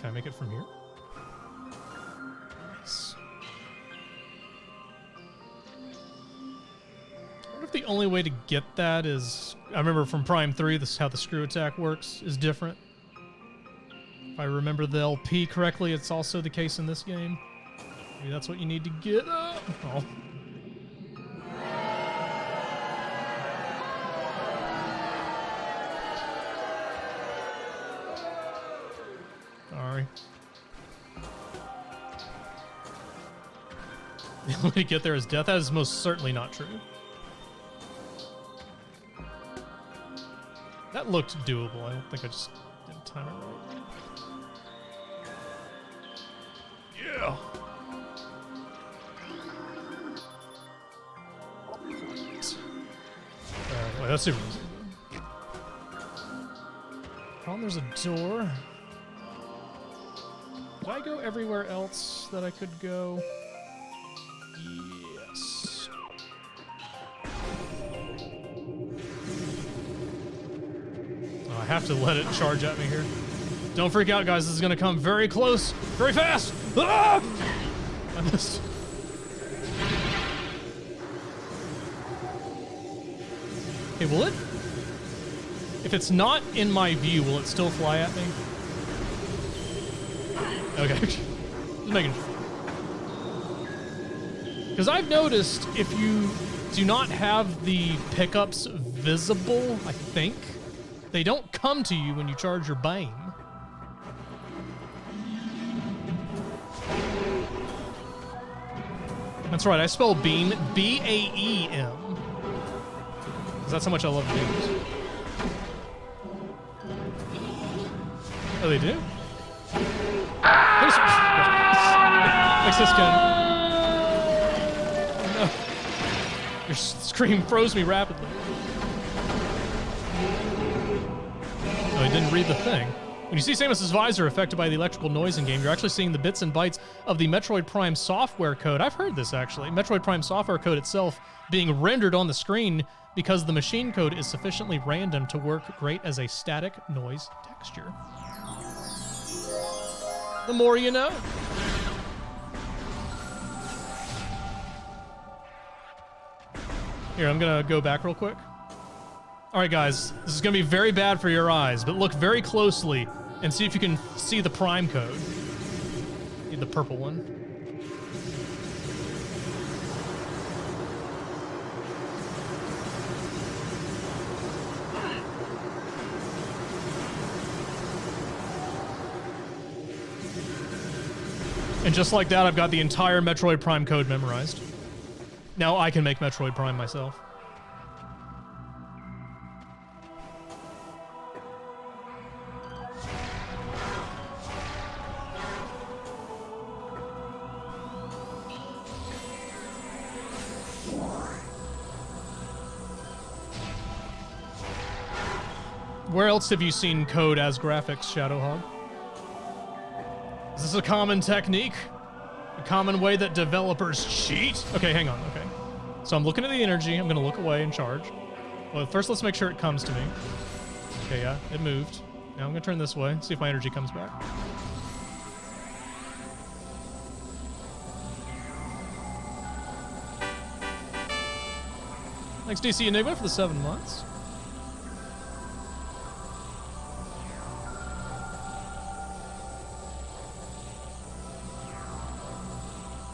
Speaker 1: Can I make it from here? Nice. I wonder if the only way to get that is... I remember from Prime 3, this is how the screw attack works, is different. If I remember the LP correctly, it's also the case in this game. Maybe that's what you need to get up. Oh. Sorry. The only way to get there is death. That is most certainly not true. That looked doable. I don't think I just didn't time it right. Yeah. that's super easy. Oh, there's a door. Did I go everywhere else that I could go? Yes. Oh, I have to let it charge at me here. Don't freak out, guys. This is going to come very close, very fast. Ah! I missed. Hey, will it? If it's not in my view, will it still fly at me? Okay. Just making sure. Because I've noticed if you do not have the pickups visible, I think, they don't come to you when you charge your beam. That's right, I spell beam B-A-E-M. Because that's how much I love beams. Oh, they do? Fix this gun. No. Your scream froze me rapidly. Oh, he didn't read the thing. When you see Samus's visor affected by the electrical noise in game, you're actually seeing the bits and bytes of the Metroid Prime software code. I've heard this, actually. Metroid Prime software code itself being rendered on the screen because the machine code is sufficiently random to work great as a static noise texture. The more you know. Here, I'm gonna go back real quick. All right, guys, this is gonna be very bad for your eyes, but look very closely and see if you can see the prime code. Need the purple one. And just like that, I've got the entire Metroid Prime code memorized. Now I can make Metroid Prime myself. Where else have you seen code as graphics, Shadowhog? Is this a common technique? A common way that developers cheat? Okay, hang on, okay. So I'm looking at the energy, I'm gonna look away and charge. Well, first let's make sure it comes to me. Okay, yeah, it moved. Now I'm gonna turn this way, see if my energy comes back. Thanks DC Enigma for the 7 months.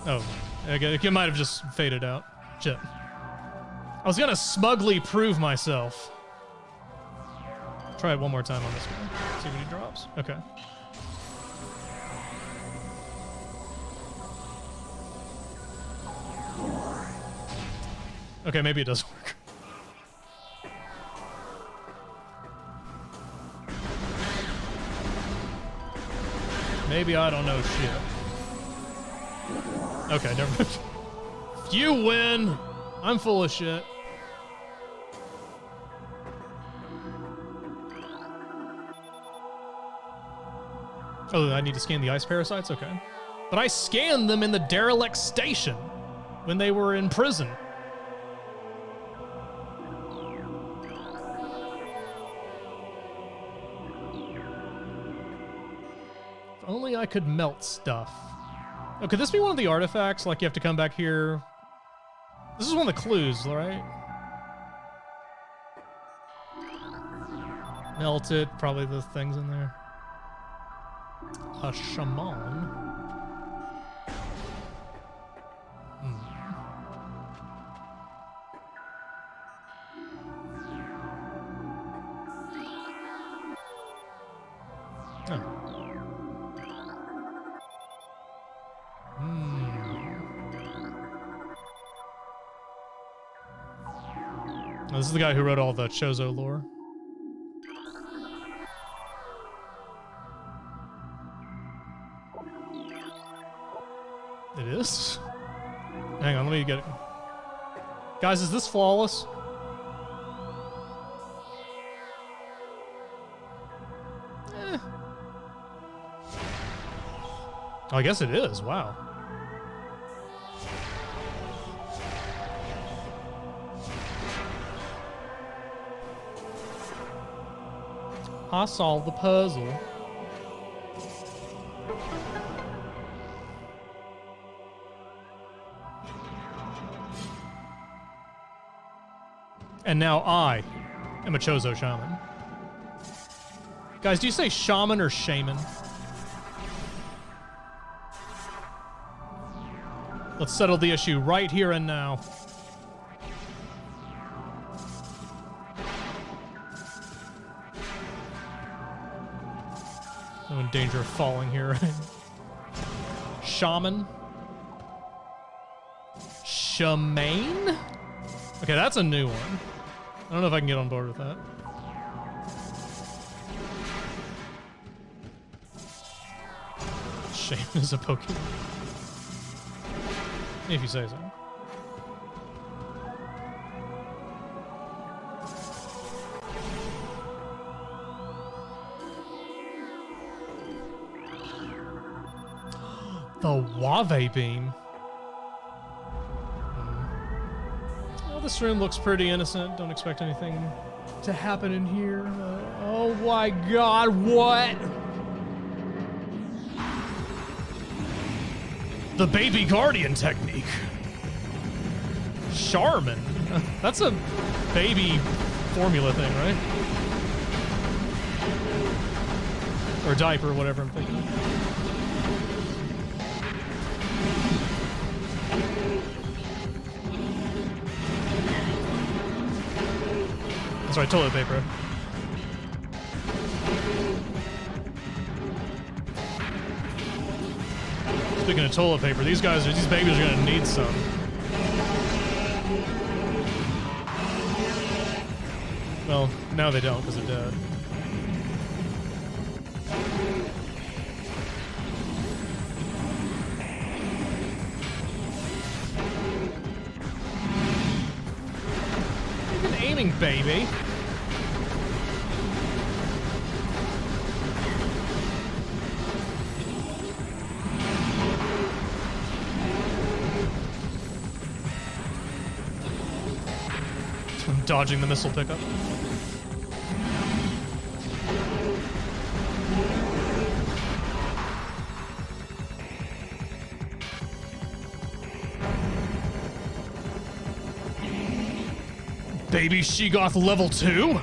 Speaker 1: Oh, okay, it might have just faded out. Shit. I was gonna smugly prove myself. Try it one more time on this guy. See what he drops. Okay. Okay, maybe it does work. Maybe I don't know shit. Okay, never mind. You win! I'm full of shit. Oh, I need to scan the ice parasites? Okay. But I scanned them in the derelict station when they were in prison. If only I could melt stuff. Oh, could this be one of the artifacts? Like you have to come back here. This is one of the clues, right? Melt it. Probably the things in there. A shaman. Oh. Oh, this is the guy who wrote all the Chozo lore. It is? Hang on, let me get it. Guys, is this flawless? Oh, I guess it is. Wow. I solved the puzzle. And now I am a Chozo shaman. Guys, do you say shaman or shaman? Let's settle the issue right here and now. I'm in danger of falling here, right? Shaman? Shaman? Okay, that's a new one. I don't know if I can get on board with that. Shaman is a Pokemon. If you say so. The Wave Beam. Well, this room looks pretty innocent. Don't expect anything to happen in here. Oh my god, what? The Baby Guardian technique. Charmin. That's a baby formula thing, right? Or diaper, whatever I'm thinking. That's right, toilet paper. Speaking of toilet paper, these babies are gonna need some. Well, now they don't because they're dead. You've been aiming, baby. Dodging the missile pickup. Baby Sheegoth level 2?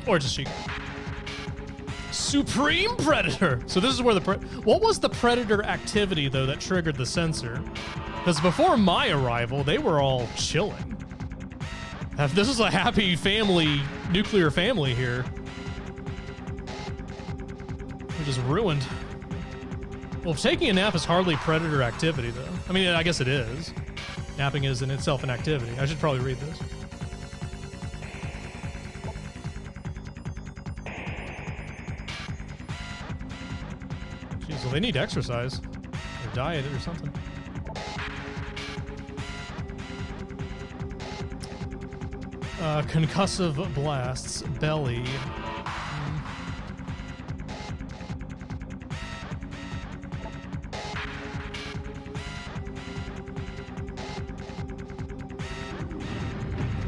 Speaker 1: Or just Sheegoth. Supreme Predator! So this is where what was the Predator activity, though, that triggered the sensor? Because before my arrival, they were all chilling. This is a happy family, nuclear family here. We're just ruined. Well, taking a nap is hardly Predator activity, though. I mean, I guess it is. Napping is in itself an activity. I should probably read this. Jeez, well, they need exercise. Or diet or something. Concussive blasts, belly.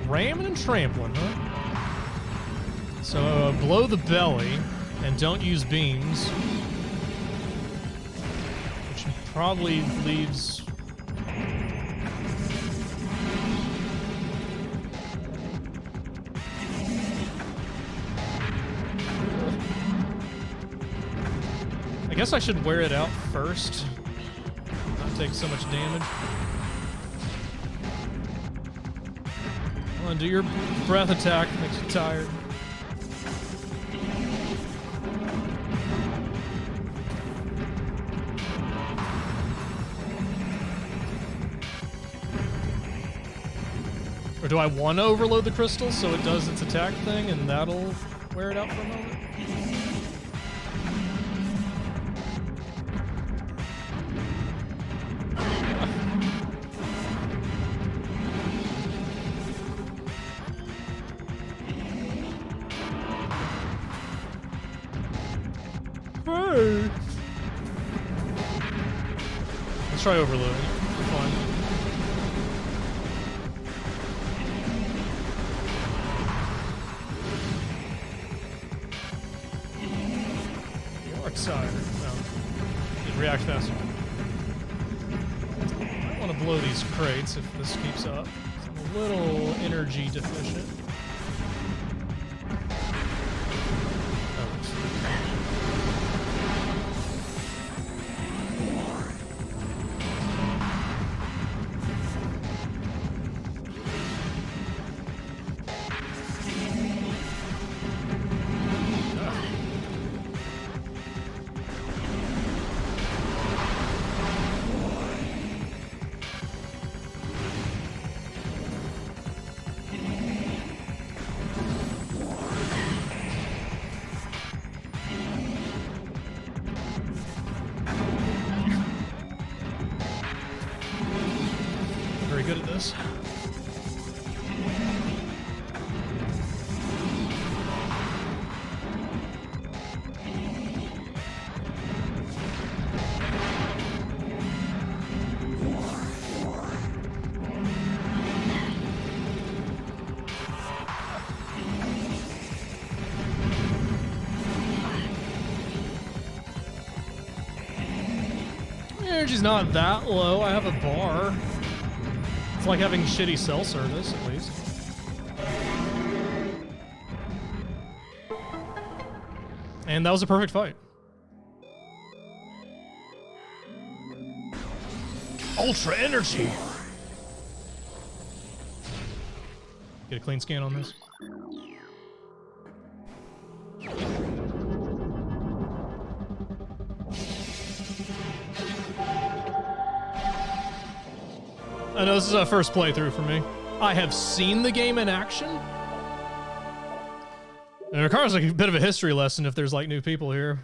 Speaker 1: Ramming and trampling, huh? So blow the belly and don't use beams, which probably leaves. I guess I should wear it out first, not take so much damage. Come on, do your breath attack, makes you tired. Or do I want to overload the crystal so it does its attack thing and that'll wear it out for a moment? Hey. Let's try overloading. Fine. The arc side. No. It react faster. I want to blow these crates if this keeps up. I'm a little energy deficient. Very good at this. Energy's not that low. I have a bar. It's like having shitty cell service, at least. And that was a perfect fight. Ultra energy! Get a clean scan on this. I know this is a first playthrough for me. I have seen the game in action. And it requires like a bit of a history lesson if there's like new people here.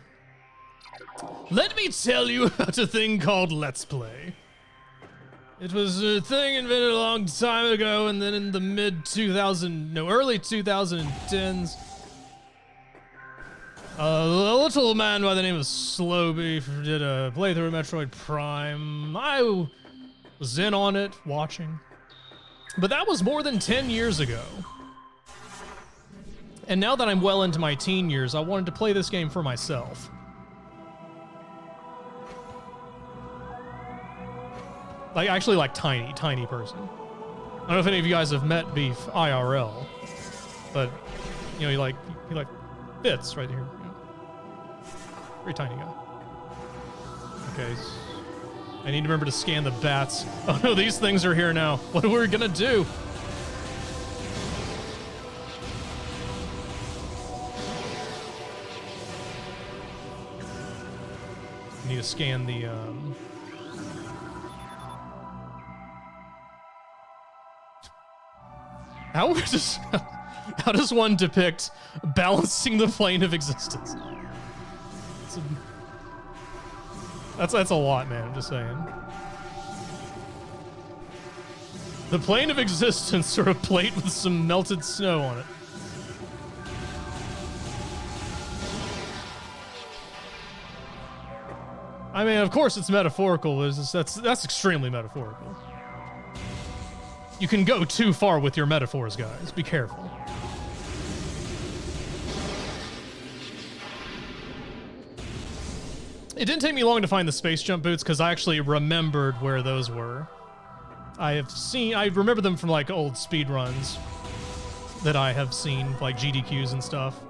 Speaker 1: Let me tell you about a thing called Let's Play. It was a thing invented a long time ago, and then in the early 2010s, a little man by the name of Slowbeef did a playthrough of Metroid Prime. I was in on it, watching. But that was more than 10 years ago. And now that I'm well into my teen years, I wanted to play this game for myself. Like, actually like tiny person. I don't know if any of you guys have met Beef IRL, but, you know, he like fits right here. Very tiny guy. Okay, I need to remember to scan the bats. Oh no, these things are here now. What are we gonna do? I need to scan the, How does one depict balancing the plane of existence? That's a lot, man. I'm just saying. The plane of existence, or a plate with some melted snow on it. I mean, of course it's metaphorical. That's extremely metaphorical. You can go too far with your metaphors, guys. Be careful. It didn't take me long to find the space jump boots because I actually remembered where those were. I remember them from like old speed runs that I have seen, like GDQs and stuff.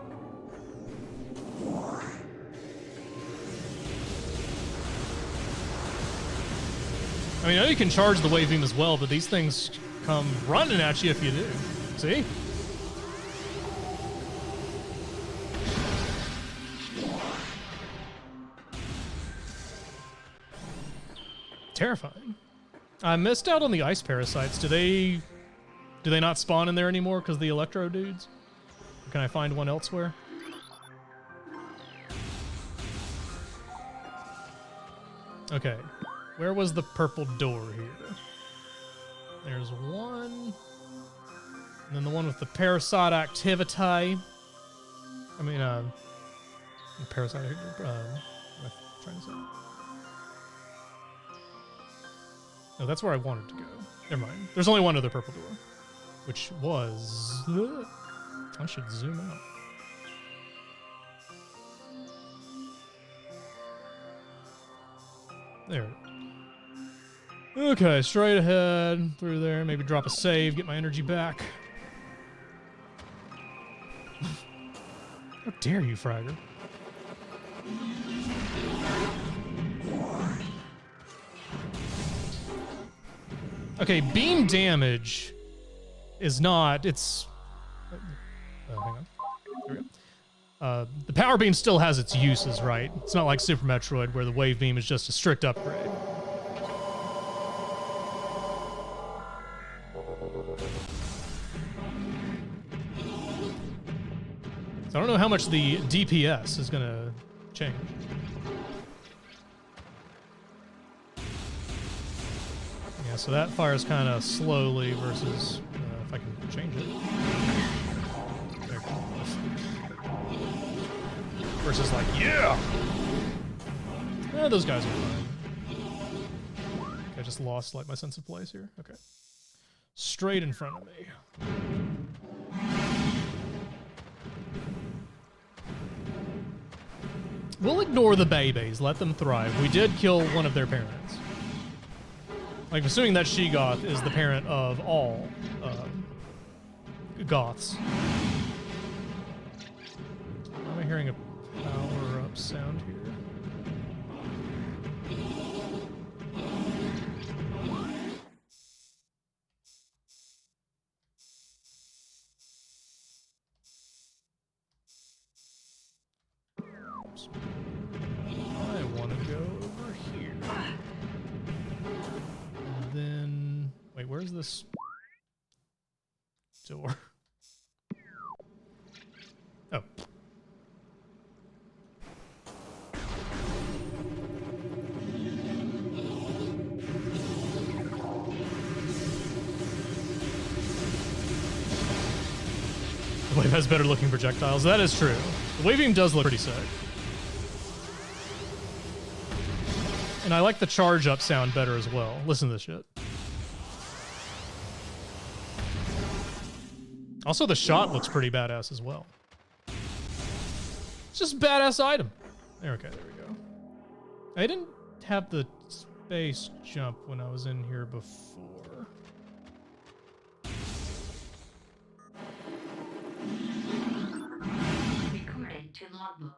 Speaker 1: I mean, I know you can charge the wave beam as well, but these things come running at you if you do. See? Terrifying. I missed out on the ice parasites. Do they not spawn in there anymore because of the electro dudes? Or can I find one elsewhere? Okay. Where was the purple door here? There's one. And then the one with the parasite activity. I mean, Parasite. What am I trying to say? No, that's where I wanted to go. Never mind. There's only one other purple door, which was. I should zoom out. There. Okay, straight ahead through there. Maybe drop a save, get my energy back. How dare you, Fragger? Okay, beam damage is not. It's. Hang on. There we go. The power beam still has its uses, right? It's not like Super Metroid where the wave beam is just a strict upgrade. So I don't know how much the DPS is gonna change. Yeah, so that fires kind of slowly versus if I can change it. There. Versus like, yeah! Those guys are fine. I just lost like my sense of place here. Okay. Straight in front of me. We'll ignore the babies, let them thrive. We did kill one of their parents. Like, assuming that She-Goth is the parent of all Goths. Am I hearing a power-up sound here? Oops. I want to go over here. And then... Wait, where's this door? Oh. The wave has better looking projectiles. That is true. The wave beam does look pretty sick. And I like the charge up sound better as well. Listen to this shit. Also, the shot looks pretty badass as well. It's just a badass item. Okay, there we go. I didn't have the space jump when I was in here before.
Speaker 3: Recording to logbook.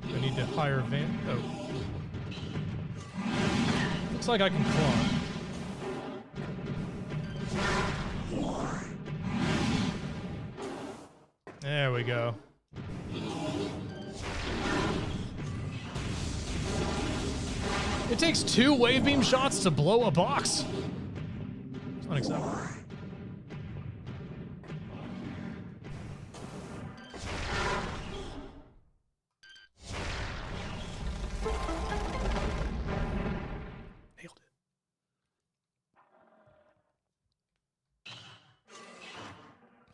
Speaker 1: I need to hire van. Oh. Looks like I can climb. There we go. It takes 2 wave beam shots to blow a box. It's unacceptable. Nailed it.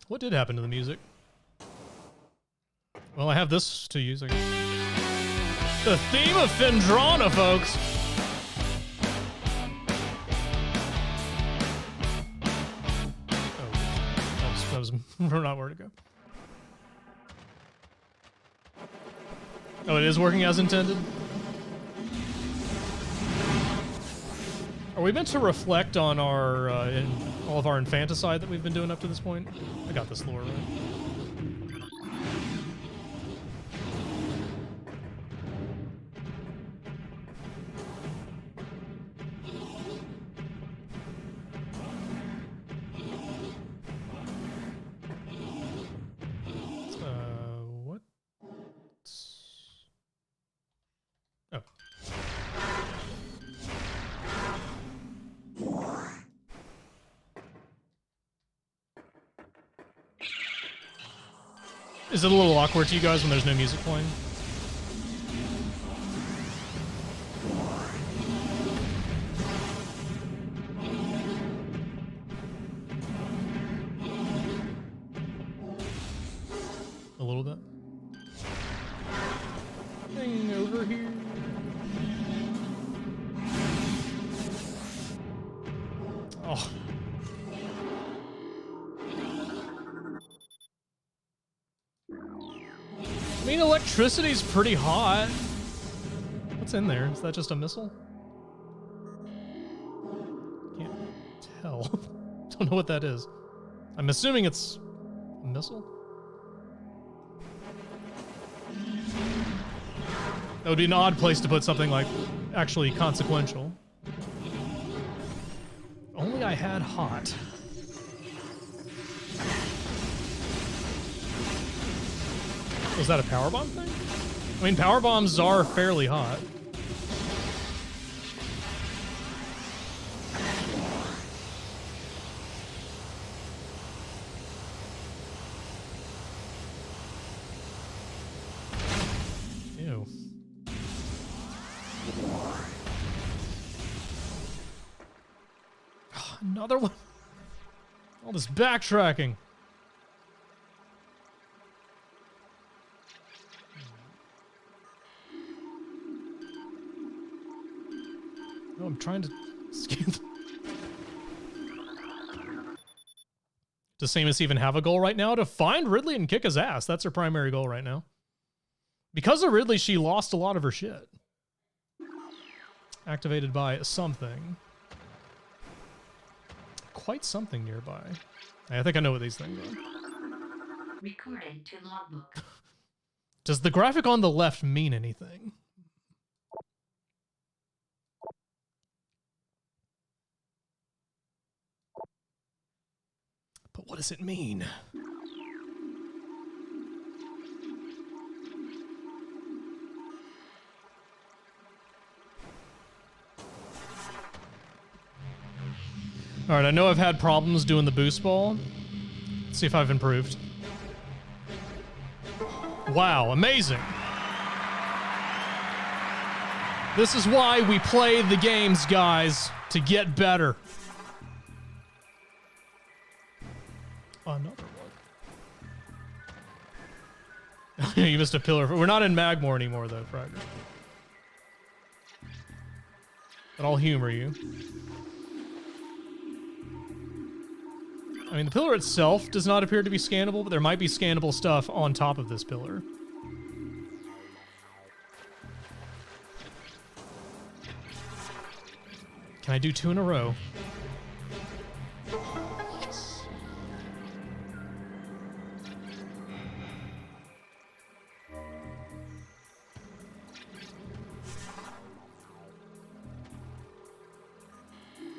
Speaker 1: What did happen to the music? Well, I have this to use, I guess. The theme of Phendrana, folks! Oh, that was not where to go. Oh, it is working as intended? Are we meant to reflect on our, all of our infanticide that we've been doing up to this point? I got this lore right. What? Oh. Is it a little awkward to you guys when there's no music playing? Oh. I mean, electricity's pretty hot. What's in there? Is that just a missile? Can't tell. Don't know what that is. I'm assuming it's a missile. That would be an odd place to put something like actually consequential. If only I had hot. Was that a power bomb thing? I mean, power bombs are fairly hot. Ew. Another one. All this backtracking. No, I'm trying to scan. Does Samus even have a goal right now? To find Ridley and kick his ass. That's her primary goal right now. Because of Ridley, she lost a lot of her shit. Activated by something. Quite something nearby. I think I know what these things are.
Speaker 3: Recorded to logbook.
Speaker 1: Does the graphic on the left mean anything? But what does it mean? All right, I know I've had problems doing the boost ball. Let's see if I've improved. Wow, amazing. This is why we play the games, guys, to get better. Another one. You missed a pillar. We're not in Magmore anymore, though, Fragger. But I'll humor you. I mean, the pillar itself does not appear to be scannable, but there might be scannable stuff on top of this pillar. Can I do 2 in a row? Yes.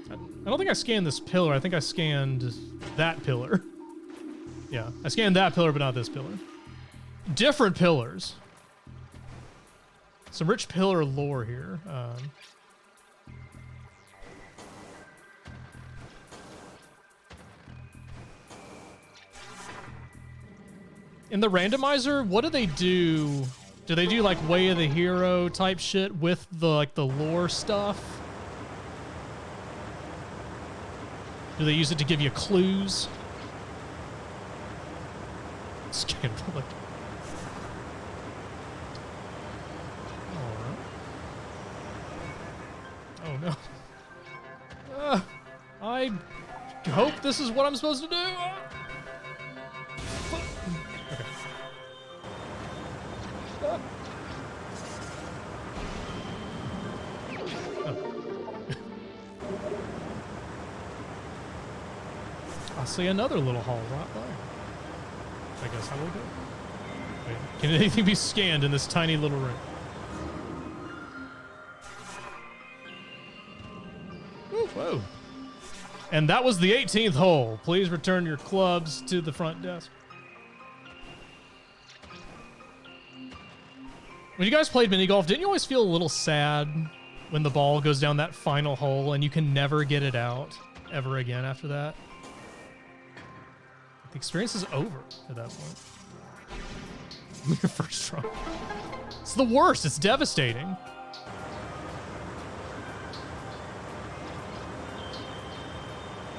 Speaker 1: I don't think I scanned this pillar. I think I scanned that pillar. Yeah, I scanned that pillar, but not this pillar. Different pillars. Some rich pillar lore here. In the randomizer, what do they do? Do they do like Way of the Hero type shit with the like the lore stuff? Do they use it to give you clues? Scan bullet. Oh no. I hope this is what I'm supposed to do. Okay. I see another little hole right there. I guess I will go. Wait, can anything be scanned in this tiny little room? Ooh, whoa. And that was the 18th hole. Please return your clubs to the front desk. When you guys played mini golf, didn't you always feel a little sad when the ball goes down that final hole and you can never get it out ever again after that? The experience is over at that point. Your first try. It's the worst. It's devastating.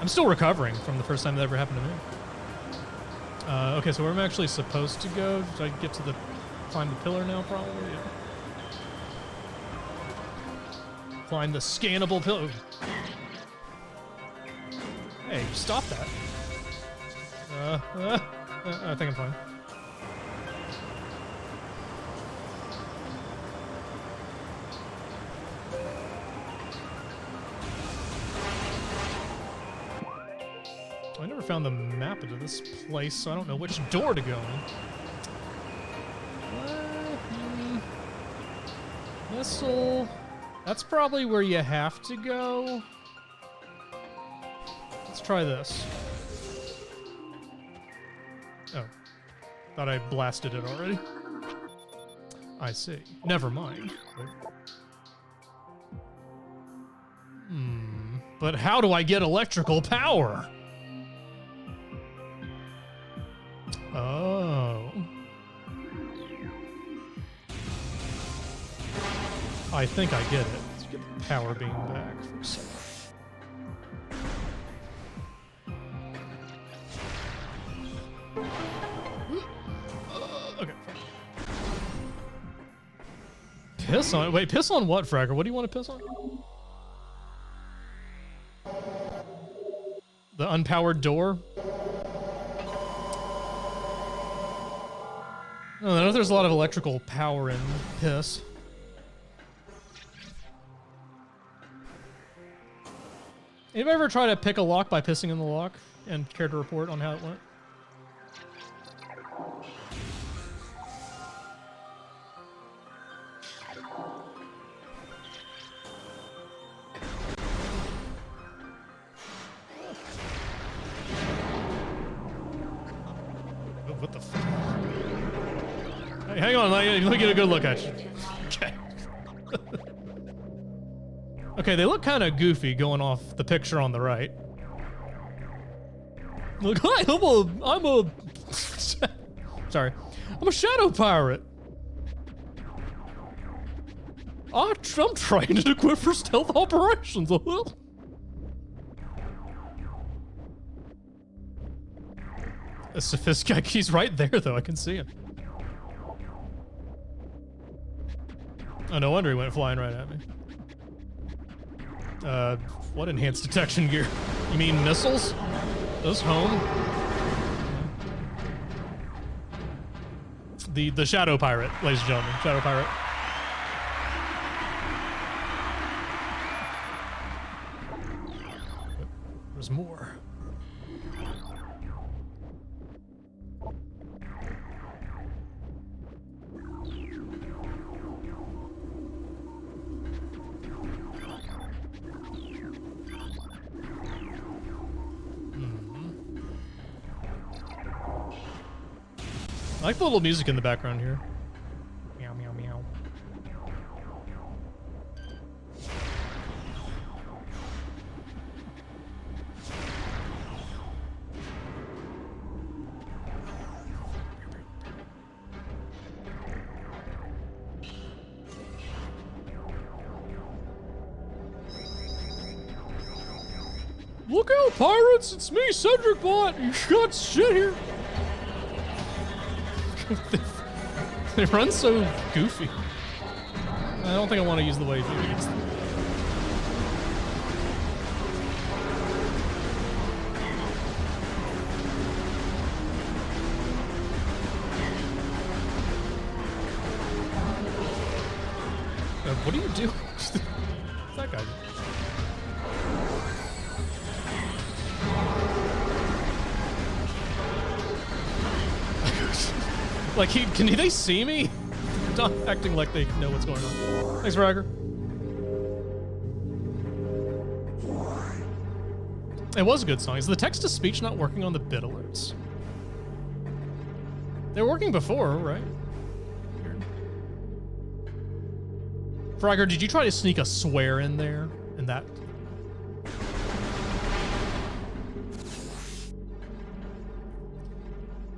Speaker 1: I'm still recovering from the first time that ever happened to me. Okay, so where am I actually supposed to go? Did I get to the climb the pillar now? Probably. Yeah. Climb the scannable pillar. Hey, stop that. I think I'm fine. I never found the map into this place, so I don't know which door to go in. Missile. That's probably where you have to go. Let's try this. Oh. Thought I blasted it already. I see. Never mind. But how do I get electrical power? Oh. I think I get it. Let's get the power beam back for a second. Okay. Piss on it? Wait, piss on what, Fragger? What do you want to piss on? The unpowered door? Oh, I know there's a lot of electrical power in piss. Anybody ever try to pick a lock by pissing in the lock and care to report on how it went? Oh, what the fuck? Hey, hang on, let me get a good look at you. Okay. Okay, they look kind of goofy going off the picture on the right. Look, hi, I'm a sorry, I'm a shadow pirate. I'm trained and equipped for stealth operations. A sophisticated, he's right there though, I can see him. Oh, no wonder he went flying right at me. What enhanced detection gear? You mean missiles? Those home? The shadow pirate, ladies and gentlemen. Shadow pirate. There's more. I like the little music in the background here. Meow, meow, meow. Look out, pirates! It's me, Cedric Bot! You got shit here! They run so goofy. I don't think I want to use the wave against them. What do you do? What's that guy? Like, can they see me? They're not acting like they know what's going on. Thanks, Roger. It was a good song. Is the text-to-speech not working on the bit alerts? They were working before, right? Weird. Frogger, did you try to sneak a swear in there? In that?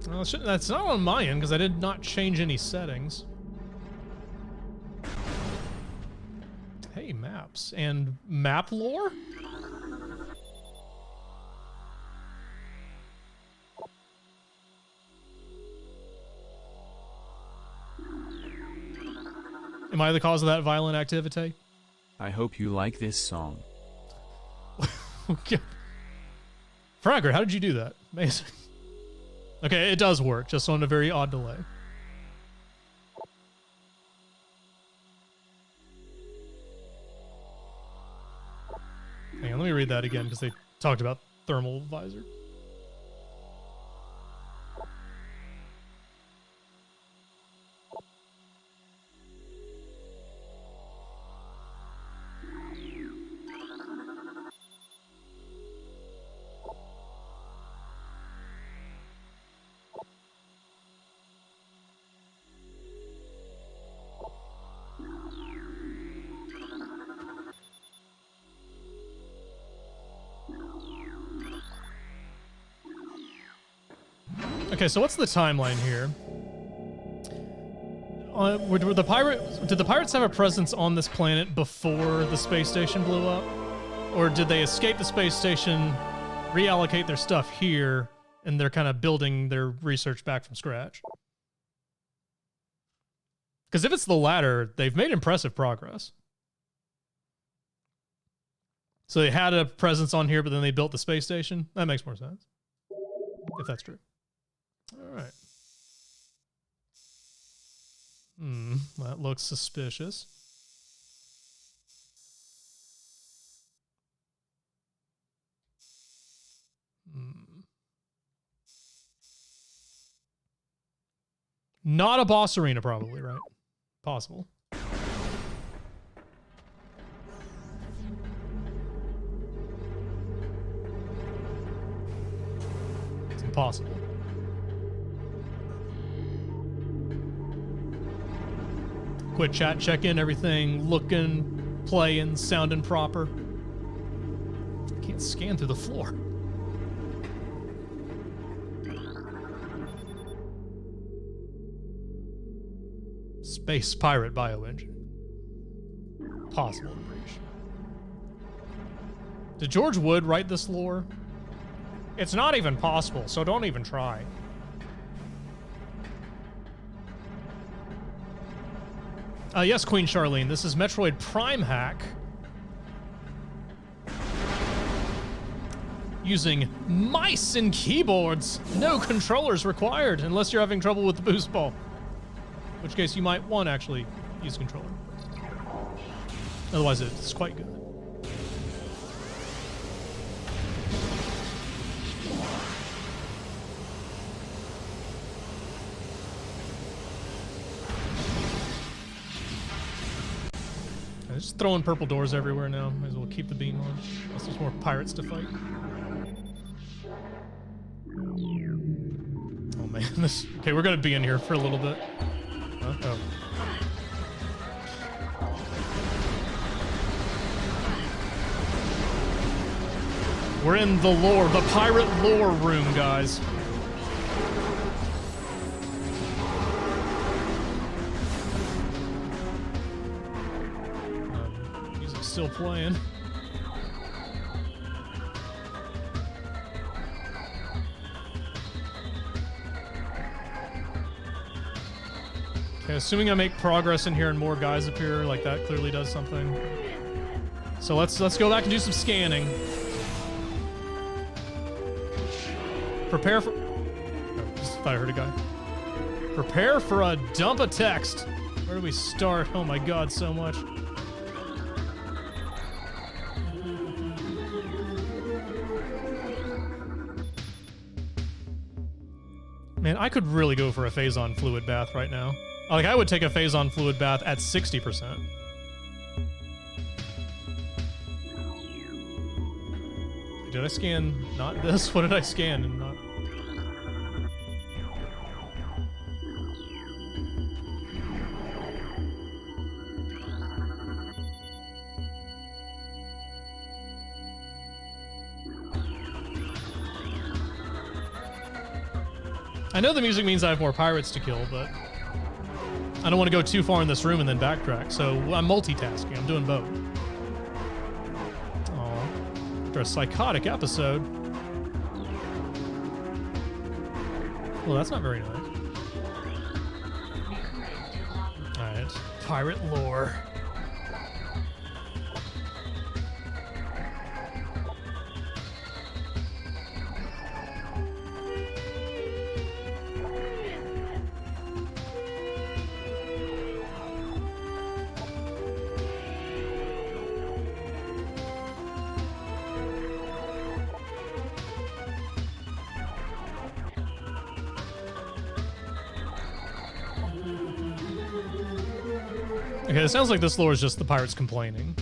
Speaker 1: Well, that's not on my end, because I did not change any settings. Hey, maps. And map lore? Am I the cause of that violent activity?
Speaker 4: I hope you like this song.
Speaker 1: Okay. Fragger, how did you do that? Amazing. Okay, it does work, just on a very odd delay. Hang on, let me read that again because they talked about thermal visor. Okay, so what's the timeline here? Did the pirates have a presence on this planet before the space station blew up? Or did they escape the space station, reallocate their stuff here, and they're kind of building their research back from scratch? Because if it's the latter, they've made impressive progress. So they had a presence on here, but then they built the space station? That makes more sense. If that's true. All right. That looks suspicious. Not a boss arena, probably, right? Possible. It's impossible. Quick chat, check in, everything looking, playing, sounding proper. I can't scan through the floor. Space pirate bioengine. Possible to breach. Did George Wood write this lore? It's not even possible, so don't even try. Yes, Queen Charlene, this is Metroid Prime Hack. Using mice and keyboards. No controllers required, unless you're having trouble with the boost ball. In which case you might want to actually use a controller. Otherwise it's quite good. Just throwing purple doors everywhere now. Might as well keep the beam on. Unless there's more pirates to fight. Oh man, this... Okay, we're gonna be in here for a little bit. Huh? Oh. We're in the lore, the pirate lore room, guys. Still playing. Okay, assuming I make progress in here and more guys appear, like that clearly does something. So let's go back and do some scanning. Prepare for... Oh, just thought I heard a guy. Prepare for a dump of text. Where do we start? Oh my god, so much. Man, I could really go for a Phazon fluid bath right now. Like, I would take a Phazon fluid bath at 60%. Did I scan not this? What did I scan and not? I know the music means I have more pirates to kill, but I don't want to go too far in this room and then backtrack, so I'm multitasking. I'm doing both. Aw. After a psychotic episode. Well, that's not very nice. Alright. Pirate lore. Okay, it sounds like this lore is just the pirates complaining.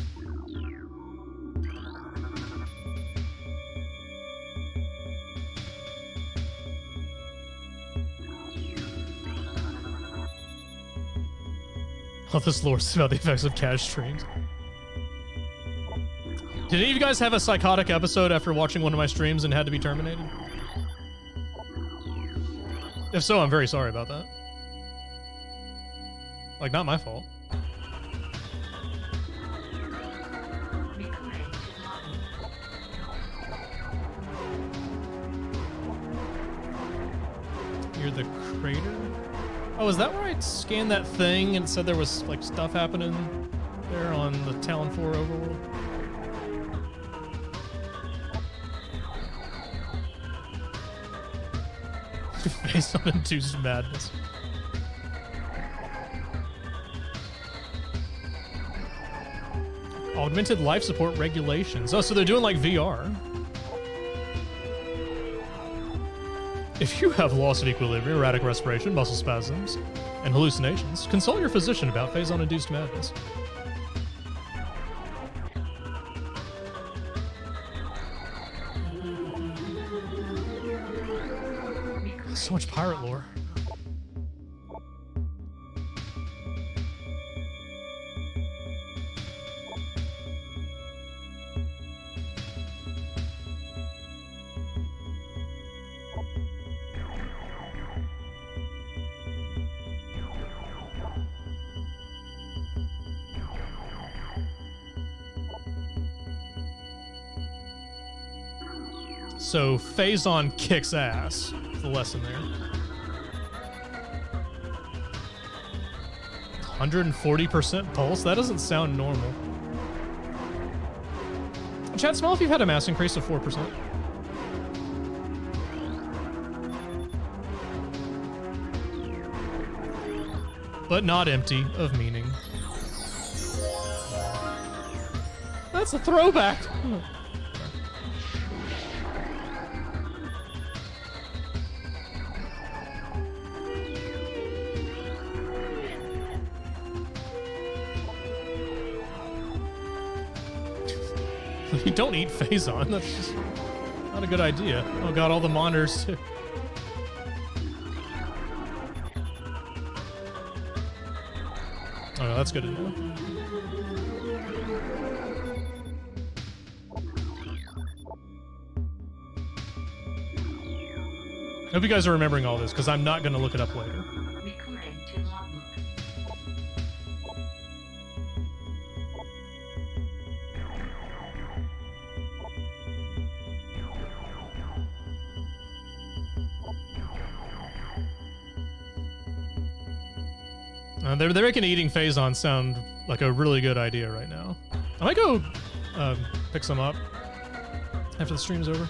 Speaker 1: Oh, this lore is about the effects of cash streams. Did any of you guys have a psychotic episode after watching one of my streams and had to be terminated? If so, I'm very sorry about that. Like, not my fault.
Speaker 3: Recording to logbook.
Speaker 1: Near the crater? Oh, is that where I scanned that thing and it said there was, like, stuff happening there on the Talon 4 overworld? Based on induced madness. Augmented life support regulations. Oh, so they're doing like VR. If you have loss of equilibrium, erratic respiration, muscle spasms, and hallucinations, consult your physician about phase-on-induced madness. So much pirate lore. So Phazon kicks ass. The lesson there. 140% pulse? That doesn't sound normal. Chat, smell if you've had a mass increase of 4%. But not empty of meaning. That's a throwback. You don't eat Phazon. That's just not a good idea. Oh god, all the monitors too. Oh no, that's good to know. I hope you guys are remembering all this, because I'm not going to look it up later.
Speaker 3: Recording to logbook.
Speaker 1: They're making eating Phazon sound like a really good idea right now. I might go pick some up after the stream's over.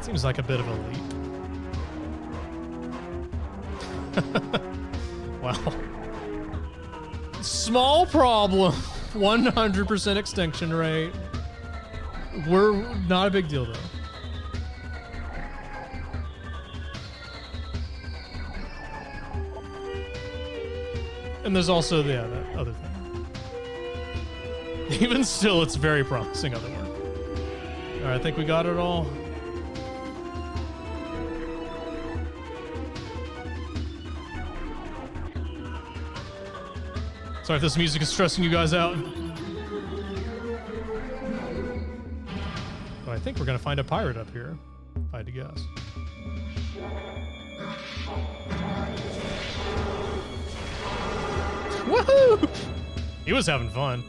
Speaker 1: Seems like a bit of a leap. Wow. Small problem. 100% extinction rate. We're not a big deal though. And there's also that other thing. Even still, it's very promising other work. All right, I think we got it all. Sorry if this music is stressing you guys out. But I think we're gonna find a pirate up here, if I had to guess. Woohoo! He was having fun.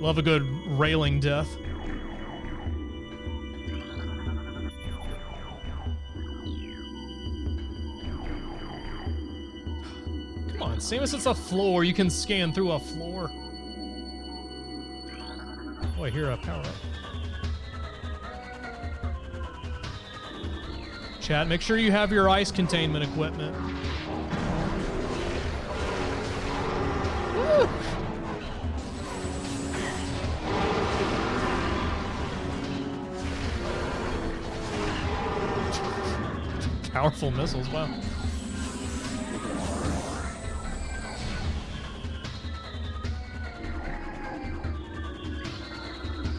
Speaker 1: Love a good railing death. Come on, same as it's a floor, you can scan through a floor. Oh, I hear a power up. Chat, make sure you have your ice containment equipment. Woo! Powerful missiles, wow.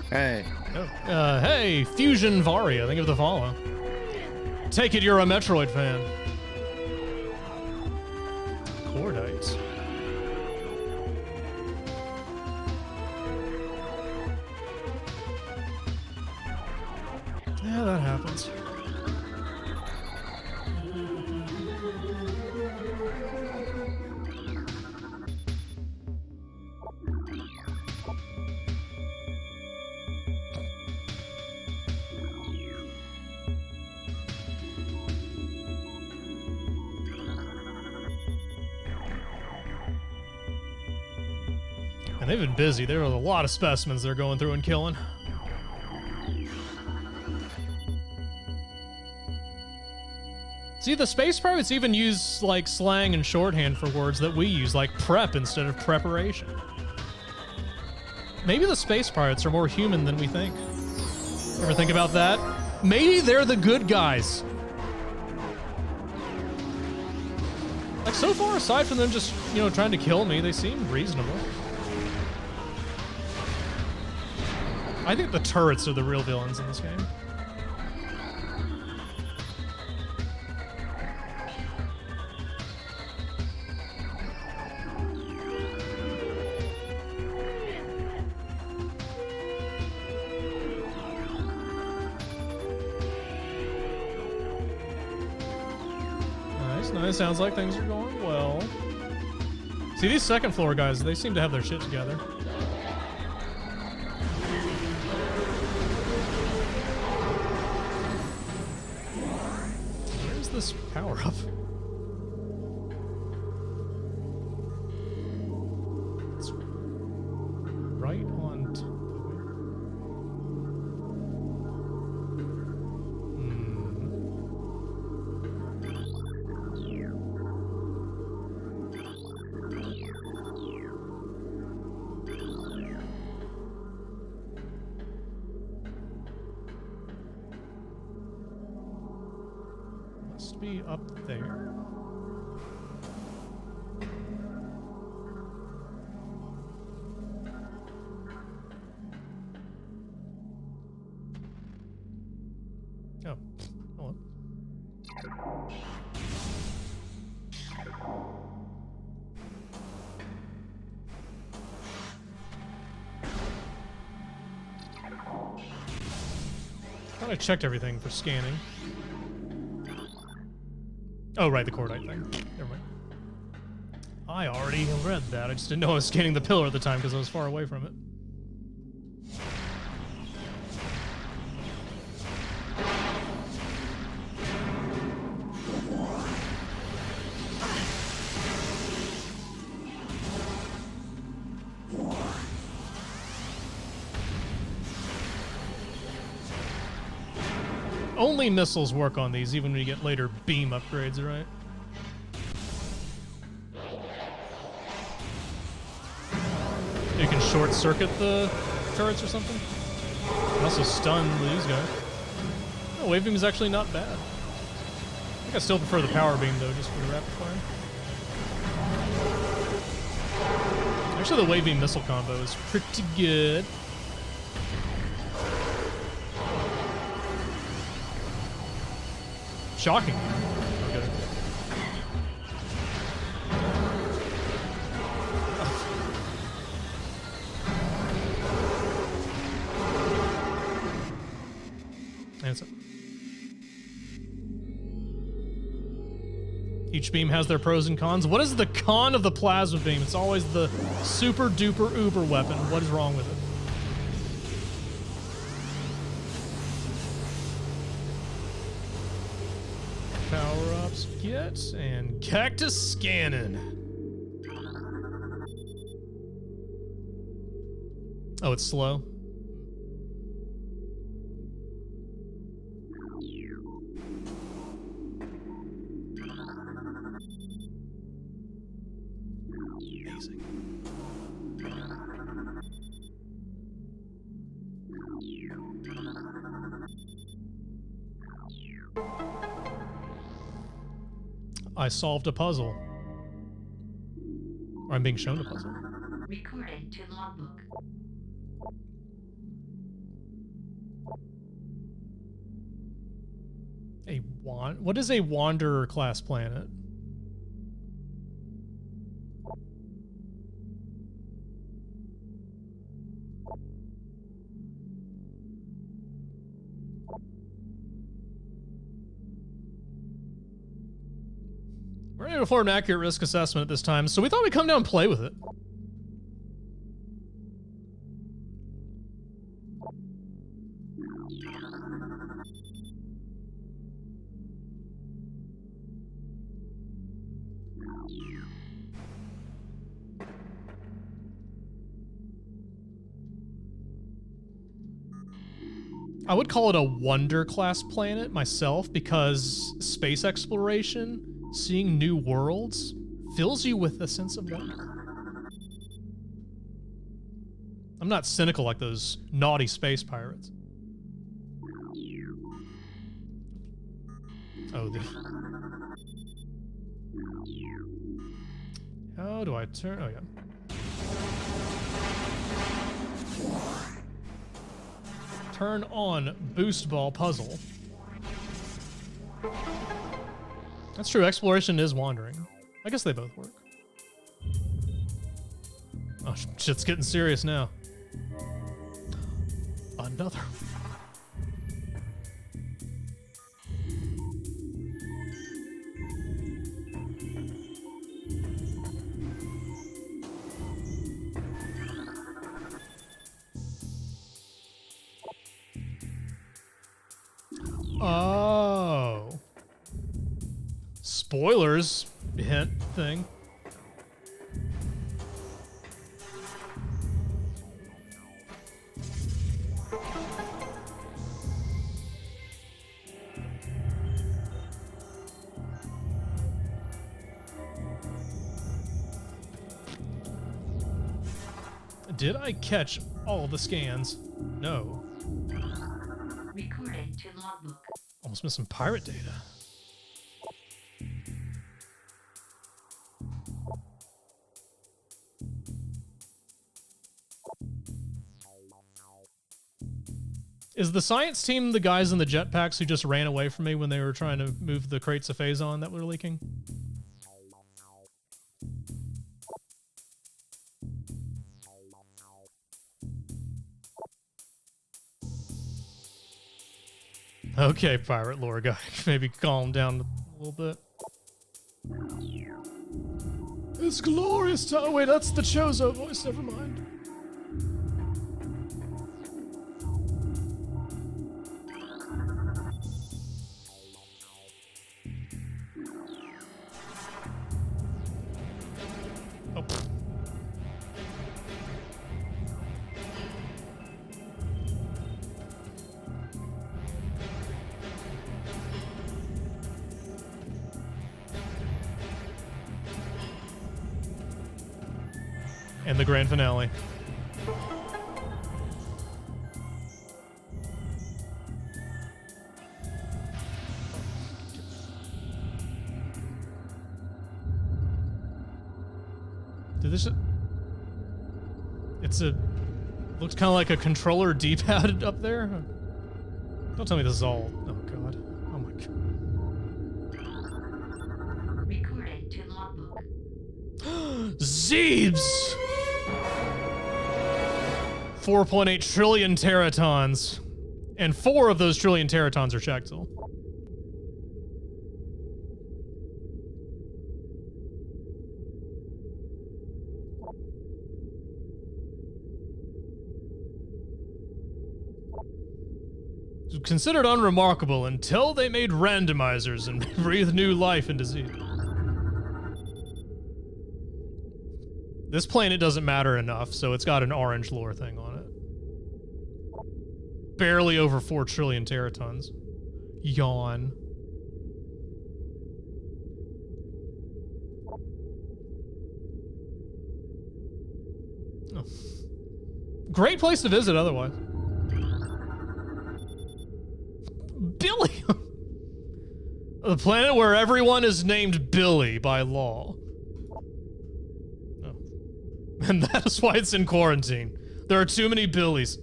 Speaker 5: Hey.
Speaker 1: Oh. Hey, Fusion Varia, think of the follow. Take it you're a Metroid fan. Cordite. Yeah, that happens. And they've been busy. There are a lot of specimens they're going through and killing. See, the space pirates even use, like, slang and shorthand for words that we use, like prep instead of preparation. Maybe the space pirates are more human than we think. Ever think about that? Maybe they're the good guys. Like, so far, aside from them just, you know, trying to kill me, they seem reasonable. I think the turrets are the real villains in this game. Nice. Sounds like things are going well. See, these second floor guys, they seem to have their shit together. Where's this power-up? It's right on top of must be up there. Oh, hello. Thought I checked everything for scanning. Oh, right, the cordite thing. Never mind. I already read that. I just didn't know I was scanning the pillar at the time because I was far away from it. Only missiles work on these, even when you get later beam upgrades, right? You can short circuit the turrets or something. You can also stun these guys. Oh, wave beam is actually not bad. I think I still prefer the power beam though, just for the rapid fire. Actually, the wave beam missile combo is pretty good. Shocking. Okay. Answer. Each beam has their pros and cons. What is the con of the plasma beam? It's always the super duper uber weapon. What is wrong with it? Power-ups get, and cactus scanning. Oh, it's slow. Amazing. I solved a puzzle. Or I'm being shown a puzzle.
Speaker 3: Recording to logbook.
Speaker 1: What is a Wanderer class planet? We're going to perform an accurate risk assessment at this time, so we thought we'd come down and play with it. I would call it a wonder class planet myself because space exploration, seeing new worlds, fills you with a sense of wonder. I'm not cynical like those naughty space pirates. Oh, how do I turn? Oh, yeah. Turn on boost ball puzzle. That's true, exploration is wandering. I guess they both work. Oh, shit's getting serious now. Another. Oh. Spoilers hint thing. Did I catch all the scans? No.
Speaker 3: Recording to logbook.
Speaker 1: Almost missed some pirate data. Is the science team the guys in the jetpacks who just ran away from me when they were trying to move the crates of Phazon that were leaking? Okay, pirate lore guy. Maybe calm down a little bit. It's glorious time. Oh, wait, that's the Chozo voice. Never mind. Oh. And the grand finale. Did this? It's a. Looks kind of like a controller D-pad up there. Don't tell me this is all. Oh god. Oh my god.
Speaker 3: Recording to logbook.
Speaker 1: Zeebs! 4.8 trillion teratons. And 4 of those trillion teratons are Chectil. Considered unremarkable until they made randomizers and breathed new life into Zeeb. This planet doesn't matter enough, so it's got an orange lore thing on it. Barely over 4 trillion teratons. Yawn. Oh. Great place to visit otherwise. Billy! The planet where everyone is named Billy by law. Oh. And that is why it's in quarantine. There are too many Billies.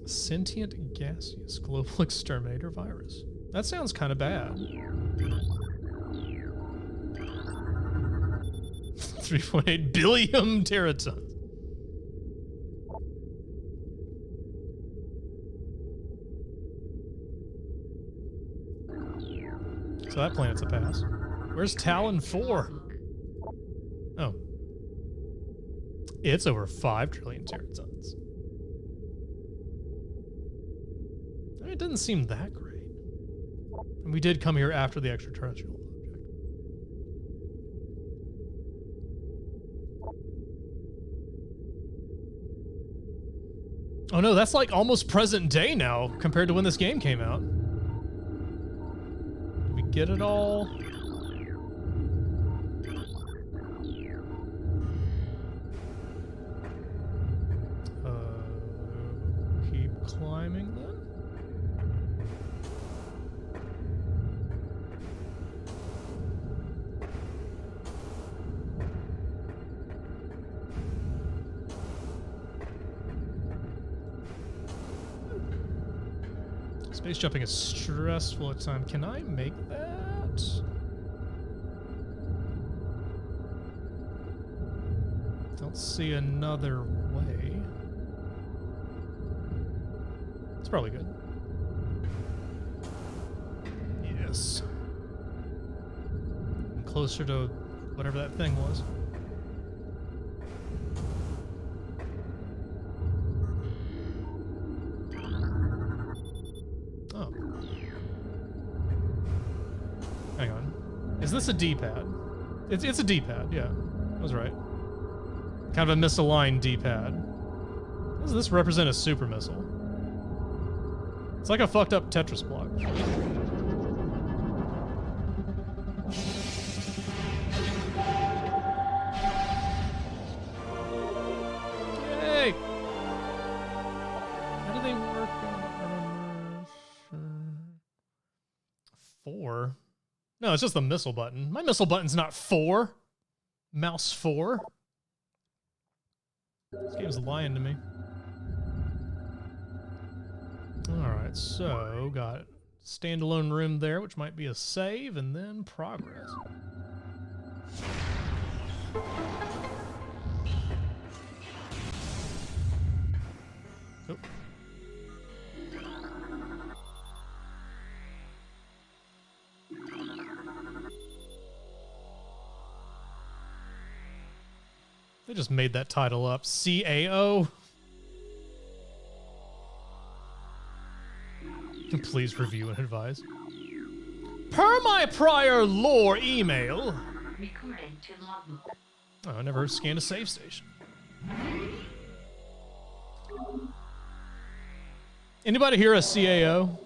Speaker 1: Sentient gaseous global exterminator virus. That sounds kind of bad. 3.8 billion teratons. So that planet's a pass. Where's Talon 4? Oh. It's over 5 trillion teratons. I mean, it doesn't seem that great. And we did come here after the extraterrestrial object. Oh no, that's like almost present day now compared to when this game came out. Did we get it all? Keep climbing then? Space jumping is stressful at times. Can I make that? Don't see another way. It's probably good. Yes. I'm closer to whatever that thing was. Oh. Hang on. Is this a D-pad? It's a D-pad, yeah. I was right. Kind of a misaligned D-pad. Does this represent a super missile? It's like a fucked up Tetris block. Yay! How do they work on 4? No, it's just the missile button. My missile button's not 4. Mouse 4. This game's lying to me. Alright, so got standalone room there, which might be a save, and then progress. Oh. They just made that title up. CAO? Please review and advise. Per my prior lore email.
Speaker 3: Recording to logbook.
Speaker 1: Oh, I never scanned a save station. Anybody here a CAO?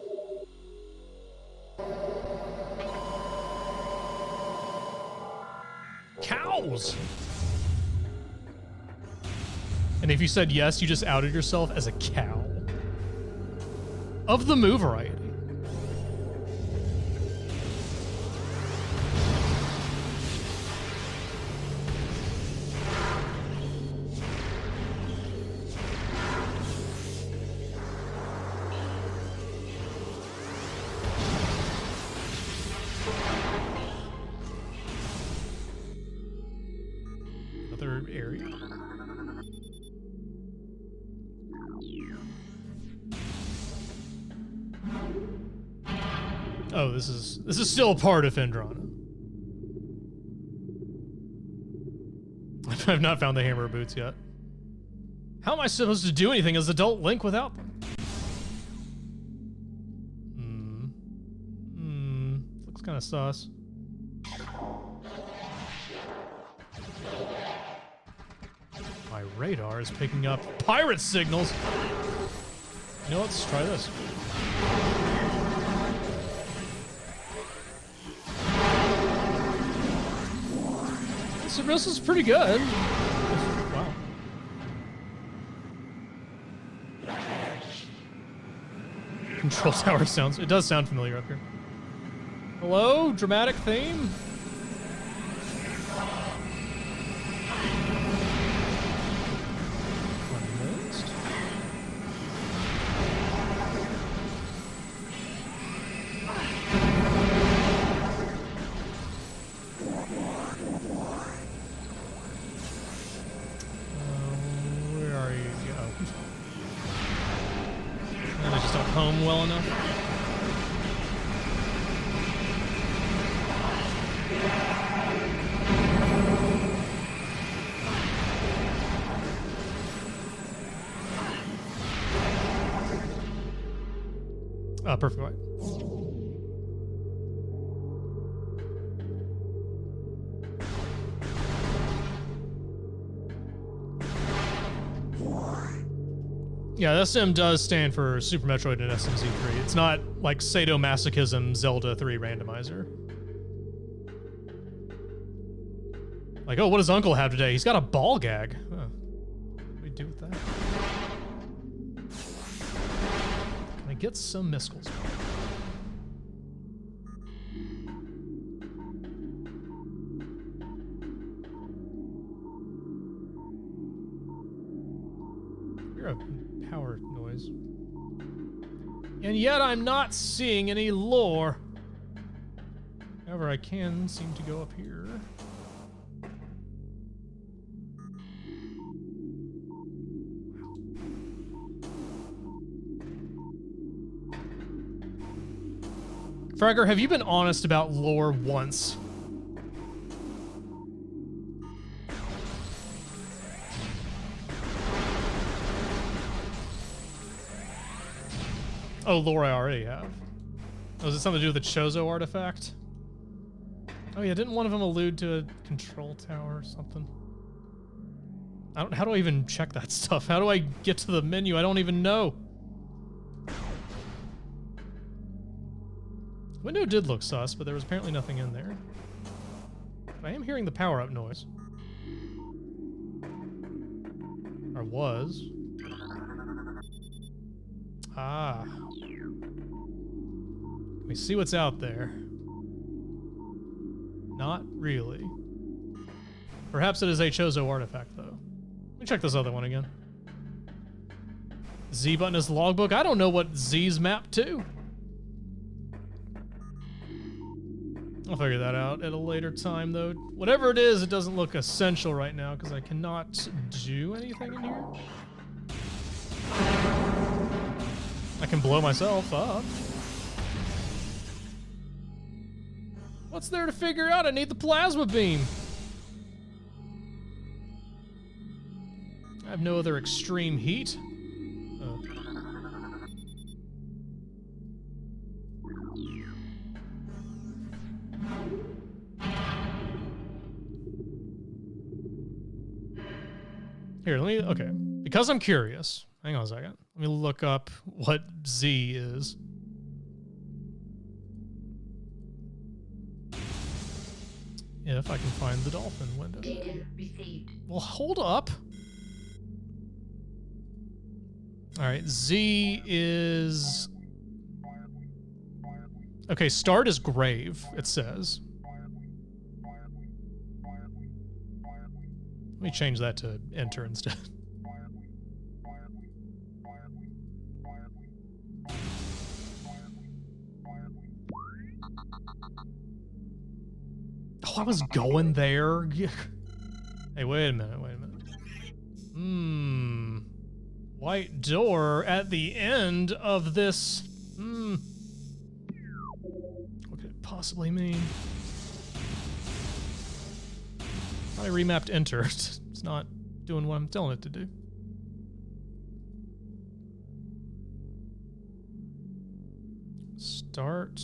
Speaker 1: Cows! And if you said yes, you just outed yourself as a cow. Of the moo variety. Another area. Oh, this is still part of Fendrana. I've not found the hammer boots yet. How am I supposed to do anything as adult Link without them? Looks kind of sus. My radar is picking up pirate signals. You know, let's try this. This is pretty good. Wow. Control tower sounds. It does sound familiar up here. Hello? Dramatic theme? Unmissed. Where are you? Oh. And I just don't home well enough. Perfect white. Yeah, SM does stand for Super Metroid and SMZ3. It's not like sadomasochism Zelda 3 randomizer. Like, oh, what does Uncle have today? He's got a ball gag. Huh. What do we do with that? Can I get some miskles? You're a power noise. And yet I'm not seeing any lore. However, I can seem to go up here. Fragger, have you been honest about lore once? Oh, lore I already have. Oh, is it something to do with the Chozo artifact? Oh yeah, didn't one of them allude to a control tower or something? How do I even check that stuff? How do I get to the menu? I don't even know. Window did look sus, but there was apparently nothing in there. But I am hearing the power-up noise. Or was. Ah. Let me see what's out there. Not really. Perhaps it is a Chozo artifact, though. Let me check this other one again. Z button is logbook. I don't know what Z's mapped to. I'll figure that out at a later time, though. Whatever it is, it doesn't look essential right now, because I cannot do anything in here. I can blow myself up. What's there to figure out? I need the plasma beam. I have no other extreme heat. Oh. Here, let me, okay. Because I'm curious, hang on a second. Let me look up what Z is. If I can find the dolphin window.
Speaker 3: Data received.
Speaker 1: Well, hold up. All right, Z is... Okay, start is grave, it says. Let me change that to enter instead. Oh, I was going there. Hey, wait a minute, wait a minute. White door at the end of this. What could it possibly mean? I remapped enter. It's not doing what I'm telling it to do. Start.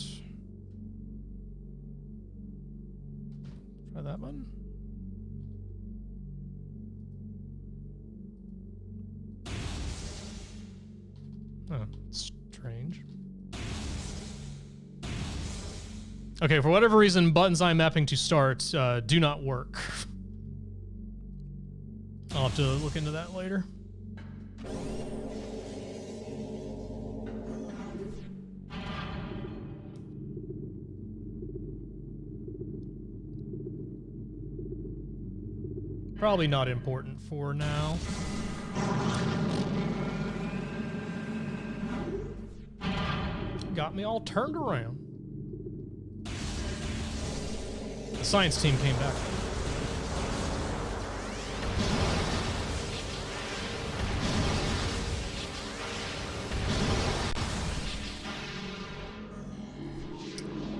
Speaker 1: Try that button. Oh, strange. Okay, for whatever reason, buttons I'm mapping to start do not work. I'll have to look into that later. Probably not important for now. Got me all turned around. The science team came back.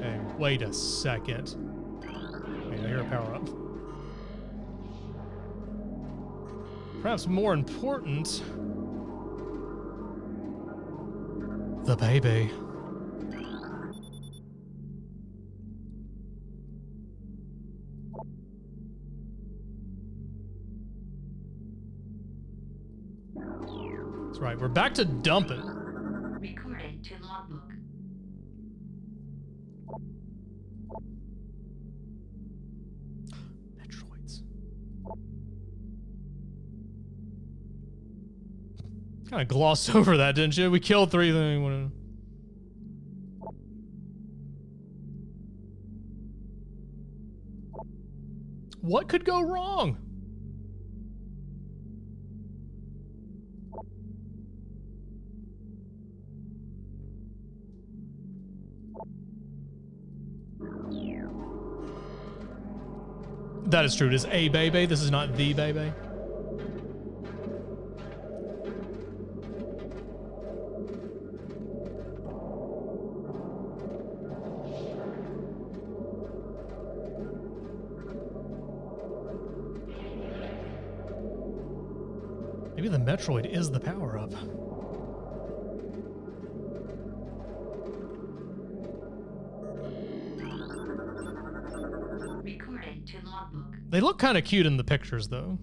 Speaker 1: Hey, wait a second. Wait, I hear a power up. Perhaps more important, the baby. That's right, we're back to dumping.
Speaker 3: Recording to logbook.
Speaker 1: Metroids. Kind of glossed over that, didn't you? We killed 3 things. What could go wrong? That is true. It is a baby. This is not the baby. Maybe the Metroid is the power-up.
Speaker 3: Recording to logbook.
Speaker 1: They look kind of cute in the pictures, though.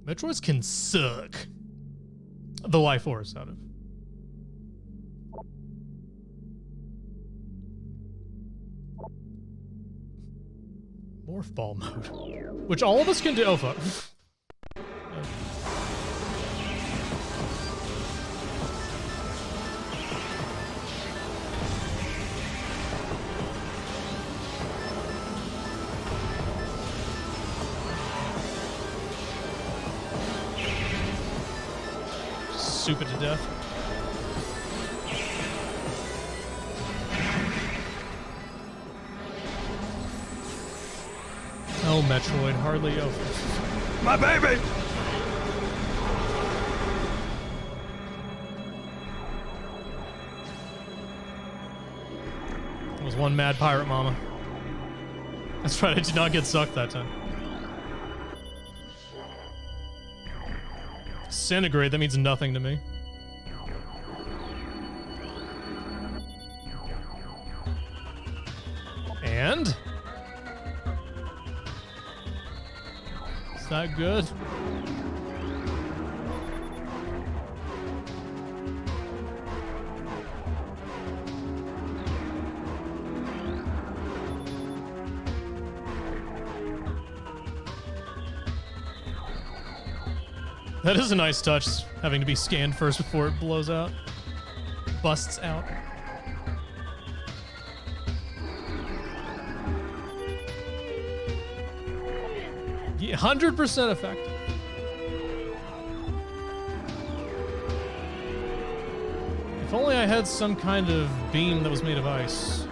Speaker 1: Metroids can suck the life force out of. Morph ball mode, which all of us can do. Oh fuck. Soup it to death. Oh, Metroid, hardly over. My baby! It was one mad pirate mama. That's right, I did not get sucked that time. Disintegrate, that means nothing to me. And? Is that good? That is a nice touch, having to be scanned first before it blows out. Busts out. Yeah, 100% effective. If only I had some kind of beam that was made of ice.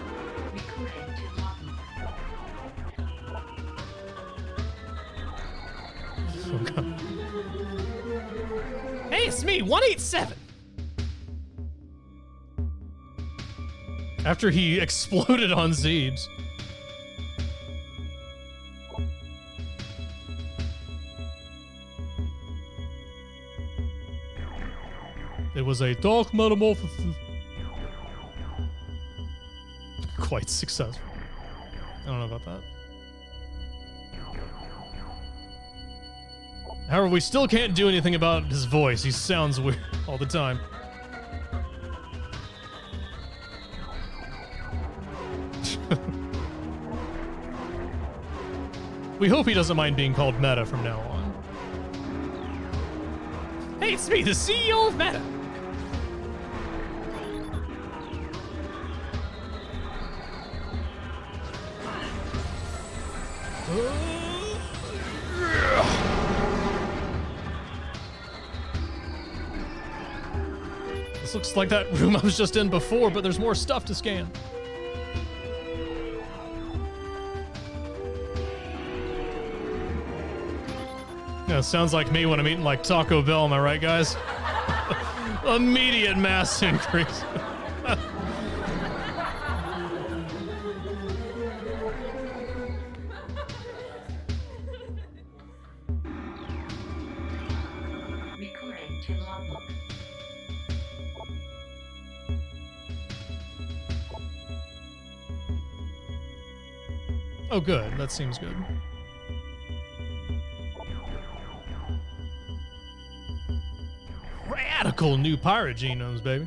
Speaker 3: Recording to logbook.
Speaker 1: Oh god. Hey, it's me, 187! After he exploded on Zeebs. It was a dark metamorphosis. Quite successful. I don't know about that. However, we still can't do anything about his voice. He sounds weird all the time. We hope he doesn't mind being called Meta from now on. Hey, it's me, the CEO of Meta. This looks like that room I was just in before, but there's more stuff to scan. Yeah, sounds like me when I'm eating like Taco Bell, am I right, guys? Immediate mass increase.
Speaker 3: Recording to logbook.
Speaker 1: Oh, good. That seems good. Radical new pirate genomes, baby.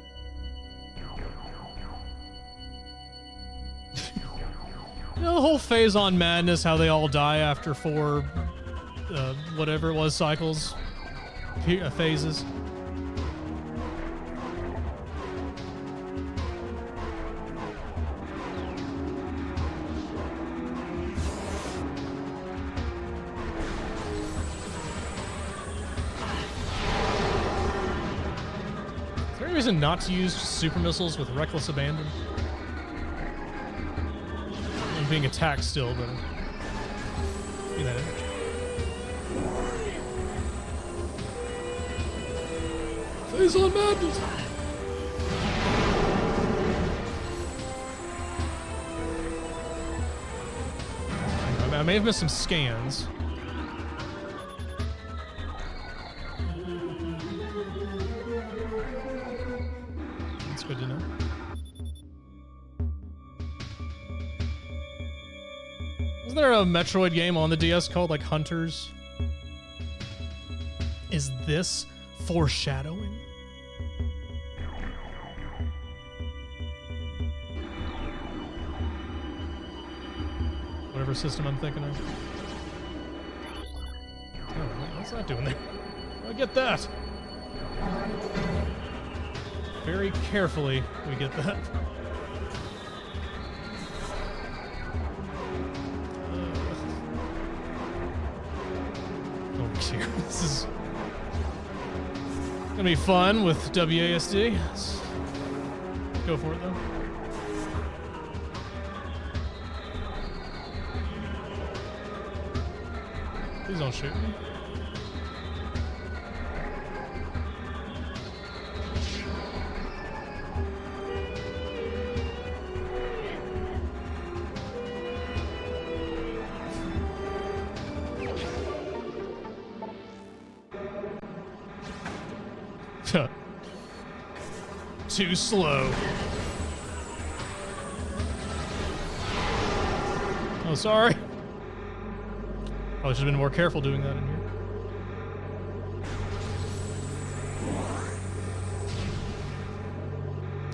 Speaker 1: You know, the whole phase on madness, how they all die after 4, whatever it was, cycles, phases. Is there any reason not to use super missiles with reckless abandon? I'm being attacked still, but do that. Phase on madness. I may have missed some scans. That's good to know. Wasn't there a Metroid game on the DS called like Hunters? Is this foreshadowing? Whatever system I'm thinking of. Oh, what's that doing there? I get that. Very carefully, we get that. Okay, this is gonna be fun with WASD. Let's go for it though. Please don't shoot me. Too slow. Oh, sorry. I should have been more careful doing that in here.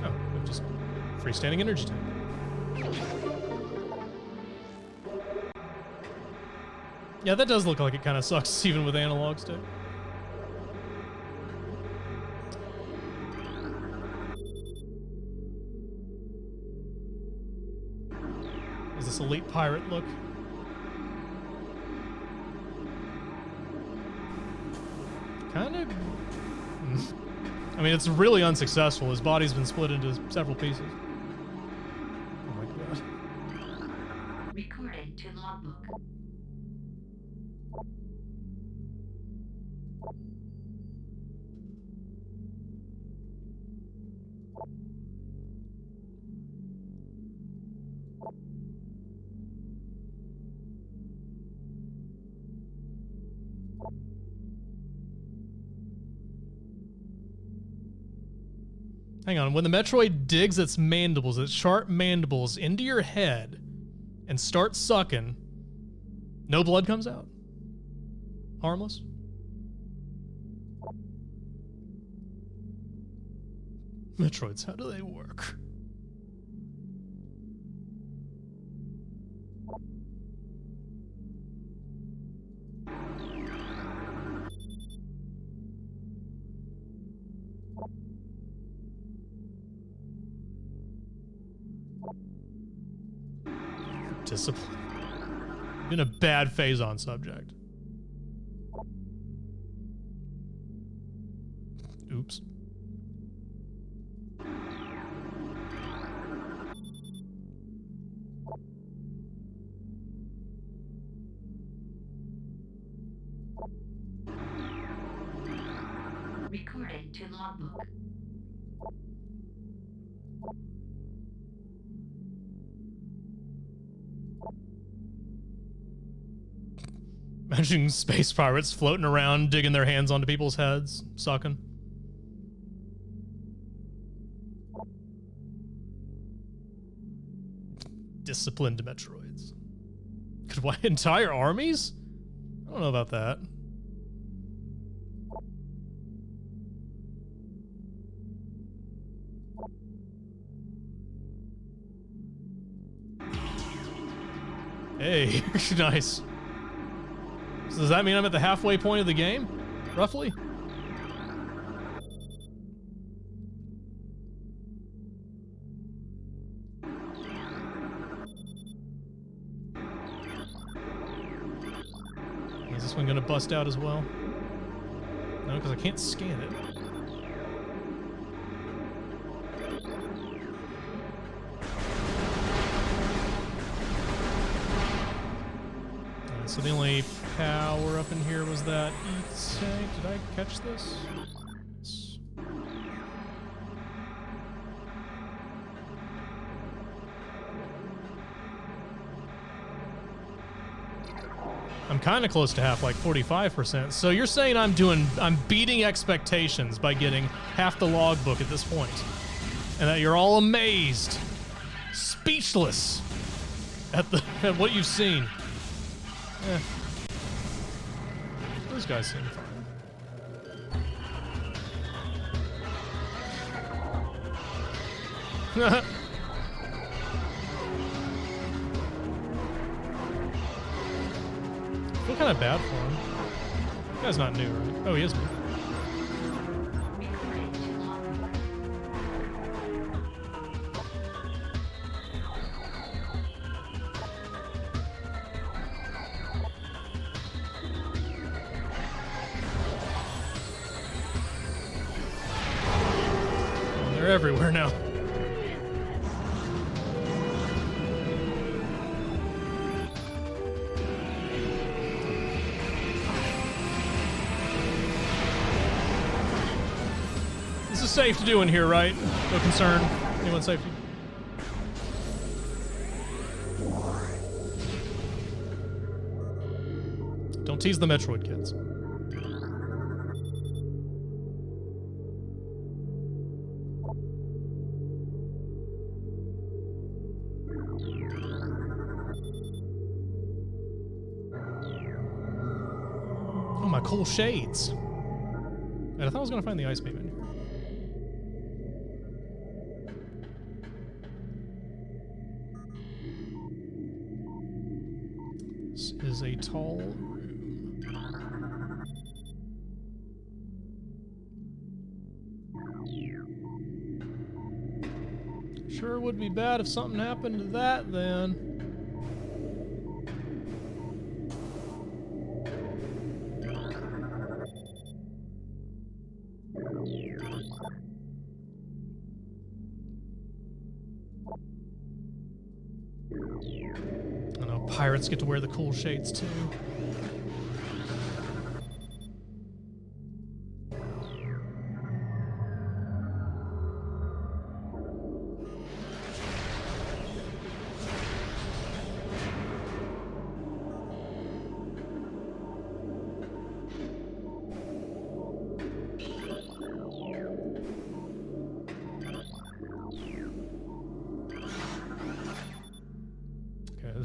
Speaker 1: Oh, just freestanding energy tank. Yeah, that does look like it kind of sucks even with analog stick. Is this elite pirate look? Kind of. I mean, it's really unsuccessful. His body's been split into several pieces. Oh my god.
Speaker 3: Recording to logbook.
Speaker 1: Hang on, when the Metroid digs its mandibles, its sharp mandibles, into your head and starts sucking, no blood comes out? Harmless? Metroids, how do they work? Discipline. Been a bad Phazon subject. Oops.
Speaker 3: Recording to logbook.
Speaker 1: Imagine space pirates floating around, digging their hands onto people's heads, sucking. Disciplined Metroids. Could wipe entire armies? I don't know about that. Hey, nice. So does that mean I'm at the halfway point of the game? Roughly? Is this one gonna bust out as well? No, because I can't scan it. So the only power up in here was that E-tank. Did I catch this? Yes. I'm kind of close to half, like 45%. So you're saying I'm beating expectations by getting half the logbook at this point, and that you're all amazed, speechless at at what you've seen. Eh. Those guys seem fine. I feel kind of bad for him. That guy's not new, right? Oh, he is new.
Speaker 3: Recording to logbook.
Speaker 1: They're everywhere now. This is safe to do in here, right? No concern. Anyone's safety? Don't tease the Metroid kids. Oh, my cool shades. Wait, I thought I was gonna find the ice beam in here. This is a tall room. Sure would be bad if something happened to that then. I know pirates get to wear the cool shades too.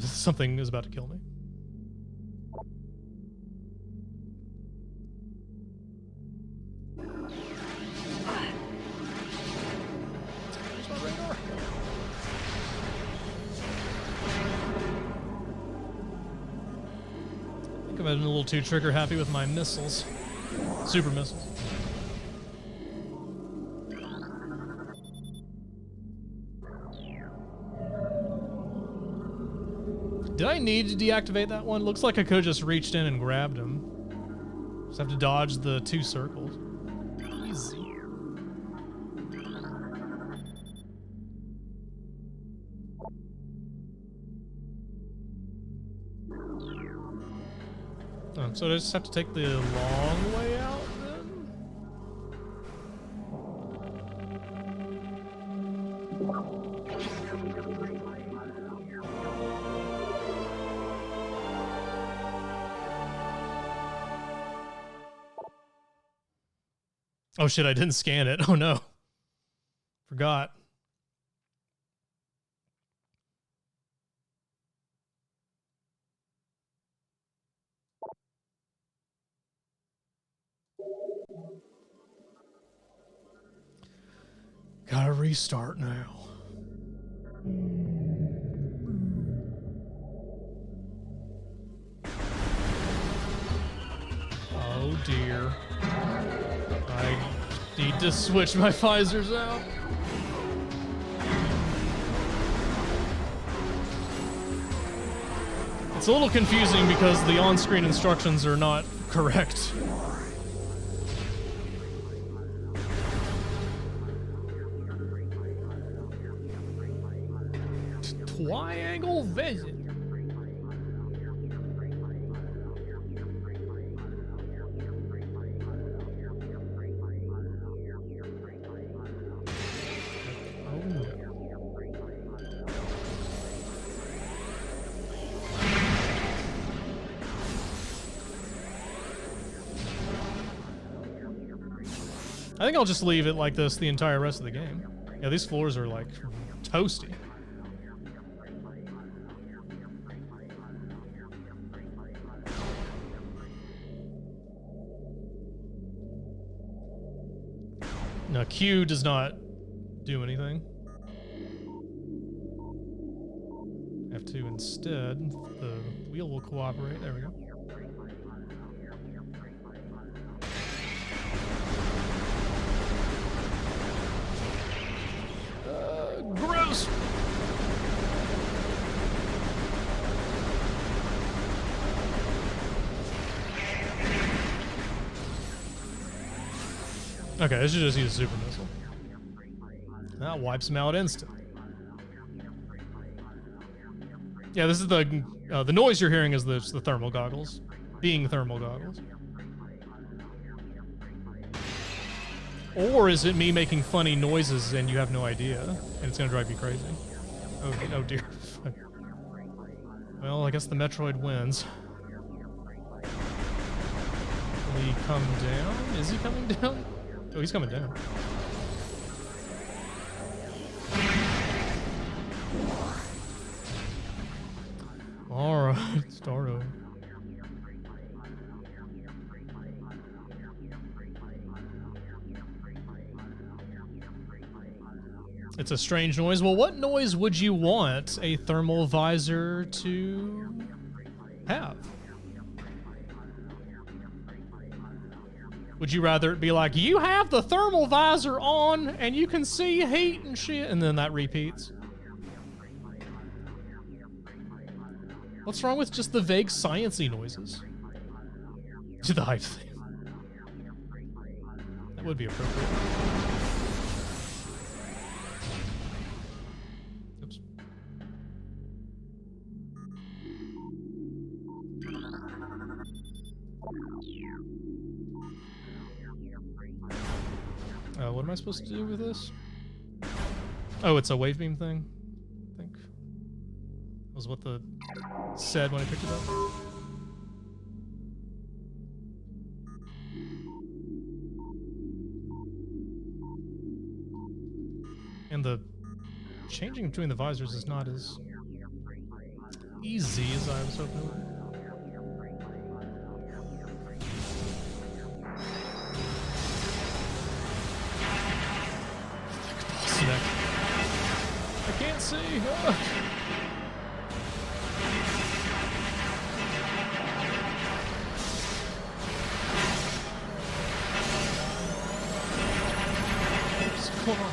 Speaker 1: Something is about to kill me. Where's my radar? I think I've been a little too trigger happy with my missiles. Super missiles. Did I need to deactivate that one? Looks like I could have just reached in and grabbed him. Just have to dodge the 2 circles. Easy. Oh, so I just have to take the long way out then? Oh shit, I didn't scan it. Oh no. Forgot. Gotta restart now. Oh dear. I need to switch my visors out. It's a little confusing because the on-screen instructions are not correct. Triangle vision. I think I'll just leave it like this the entire rest of the game. Yeah, these floors are like toasty. No, Q does not do anything. F2 instead. The wheel will cooperate. There we go. Gross! Okay, I should just use a super missile. That wipes him out instantly. Yeah, this is the noise you're hearing is the thermal goggles, being thermal goggles. Or is it me making funny noises and you have no idea, and it's gonna drive you crazy? Oh dear. Well, I guess the Metroid wins. Will he come down? Is he coming down? Oh, he's coming down. Alright, start over. It's a strange noise. Well, what noise would you want a thermal visor to have? Would you rather it be like, you have the thermal visor on and you can see heat and shit, and then that repeats? What's wrong with just the vague sciencey noises? To the hype thing. That would be appropriate. Oops. What am I supposed to do with this? Oh, it's a wave beam thing, I think. Was what the said when I picked it up. And the changing between the visors is not as easy as I was hoping. I can't see. Oh. What's going on?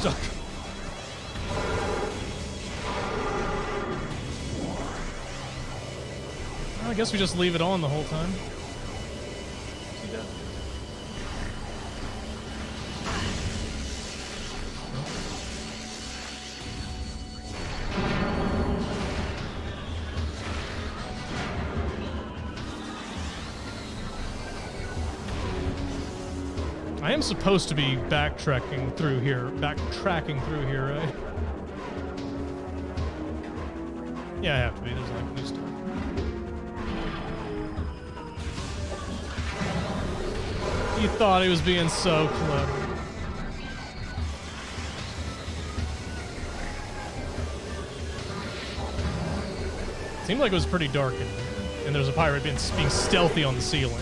Speaker 1: stuck. Well, I guess we just leave it on the whole time. See that? I am supposed to be backtracking through here, right? Yeah, I have to be. There's like new stuff. He thought he was being so clever. Seemed like it was pretty dark in here, and there's a pirate being stealthy on the ceiling.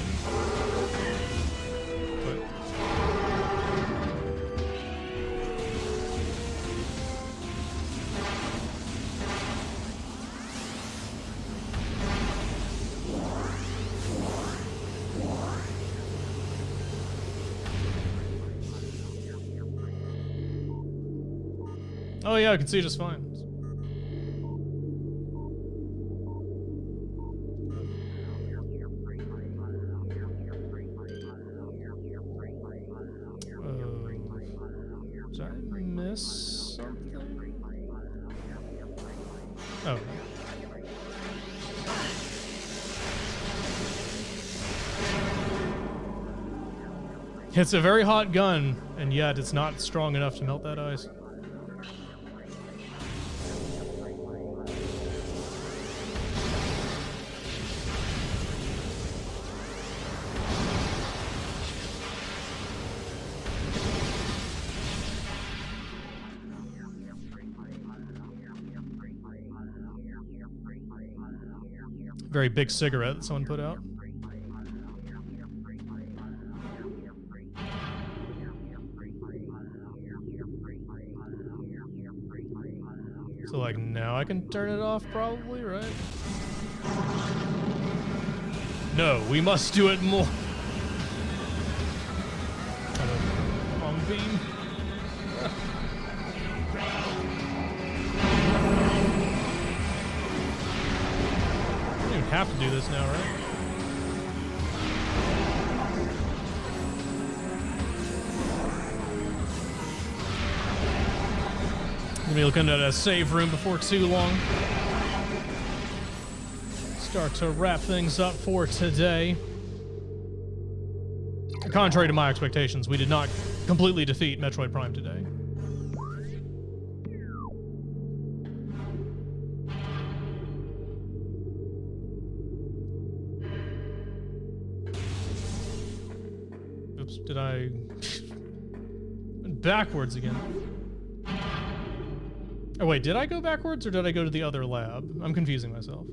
Speaker 1: Oh yeah, I can see just fine. Did I miss something? Oh. It's a very hot gun, and yet it's not strong enough to melt that ice. Very big cigarette that someone put out. So like now I can turn it off probably, right? No, we must do it more. Long beam. Have to do this now, right? Gonna be looking at a save room before too long. Start to wrap things up for today. Contrary to my expectations, we did not completely defeat Metroid Prime today. Did I... backwards again. Oh wait, did I go backwards or did I go to the other lab? I'm confusing myself.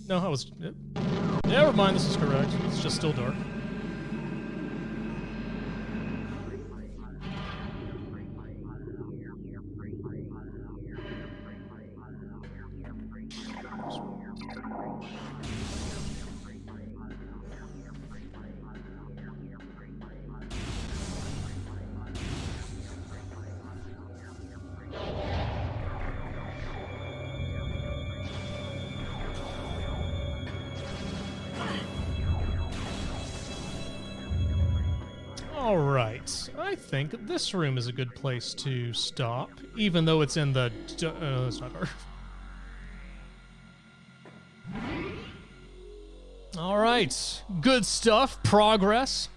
Speaker 1: No, I was... Never mind, this is correct. It's just still dark. Alright, I think this room is a good place to stop, even though it's in the... it's not dark. Alright, good stuff, progress.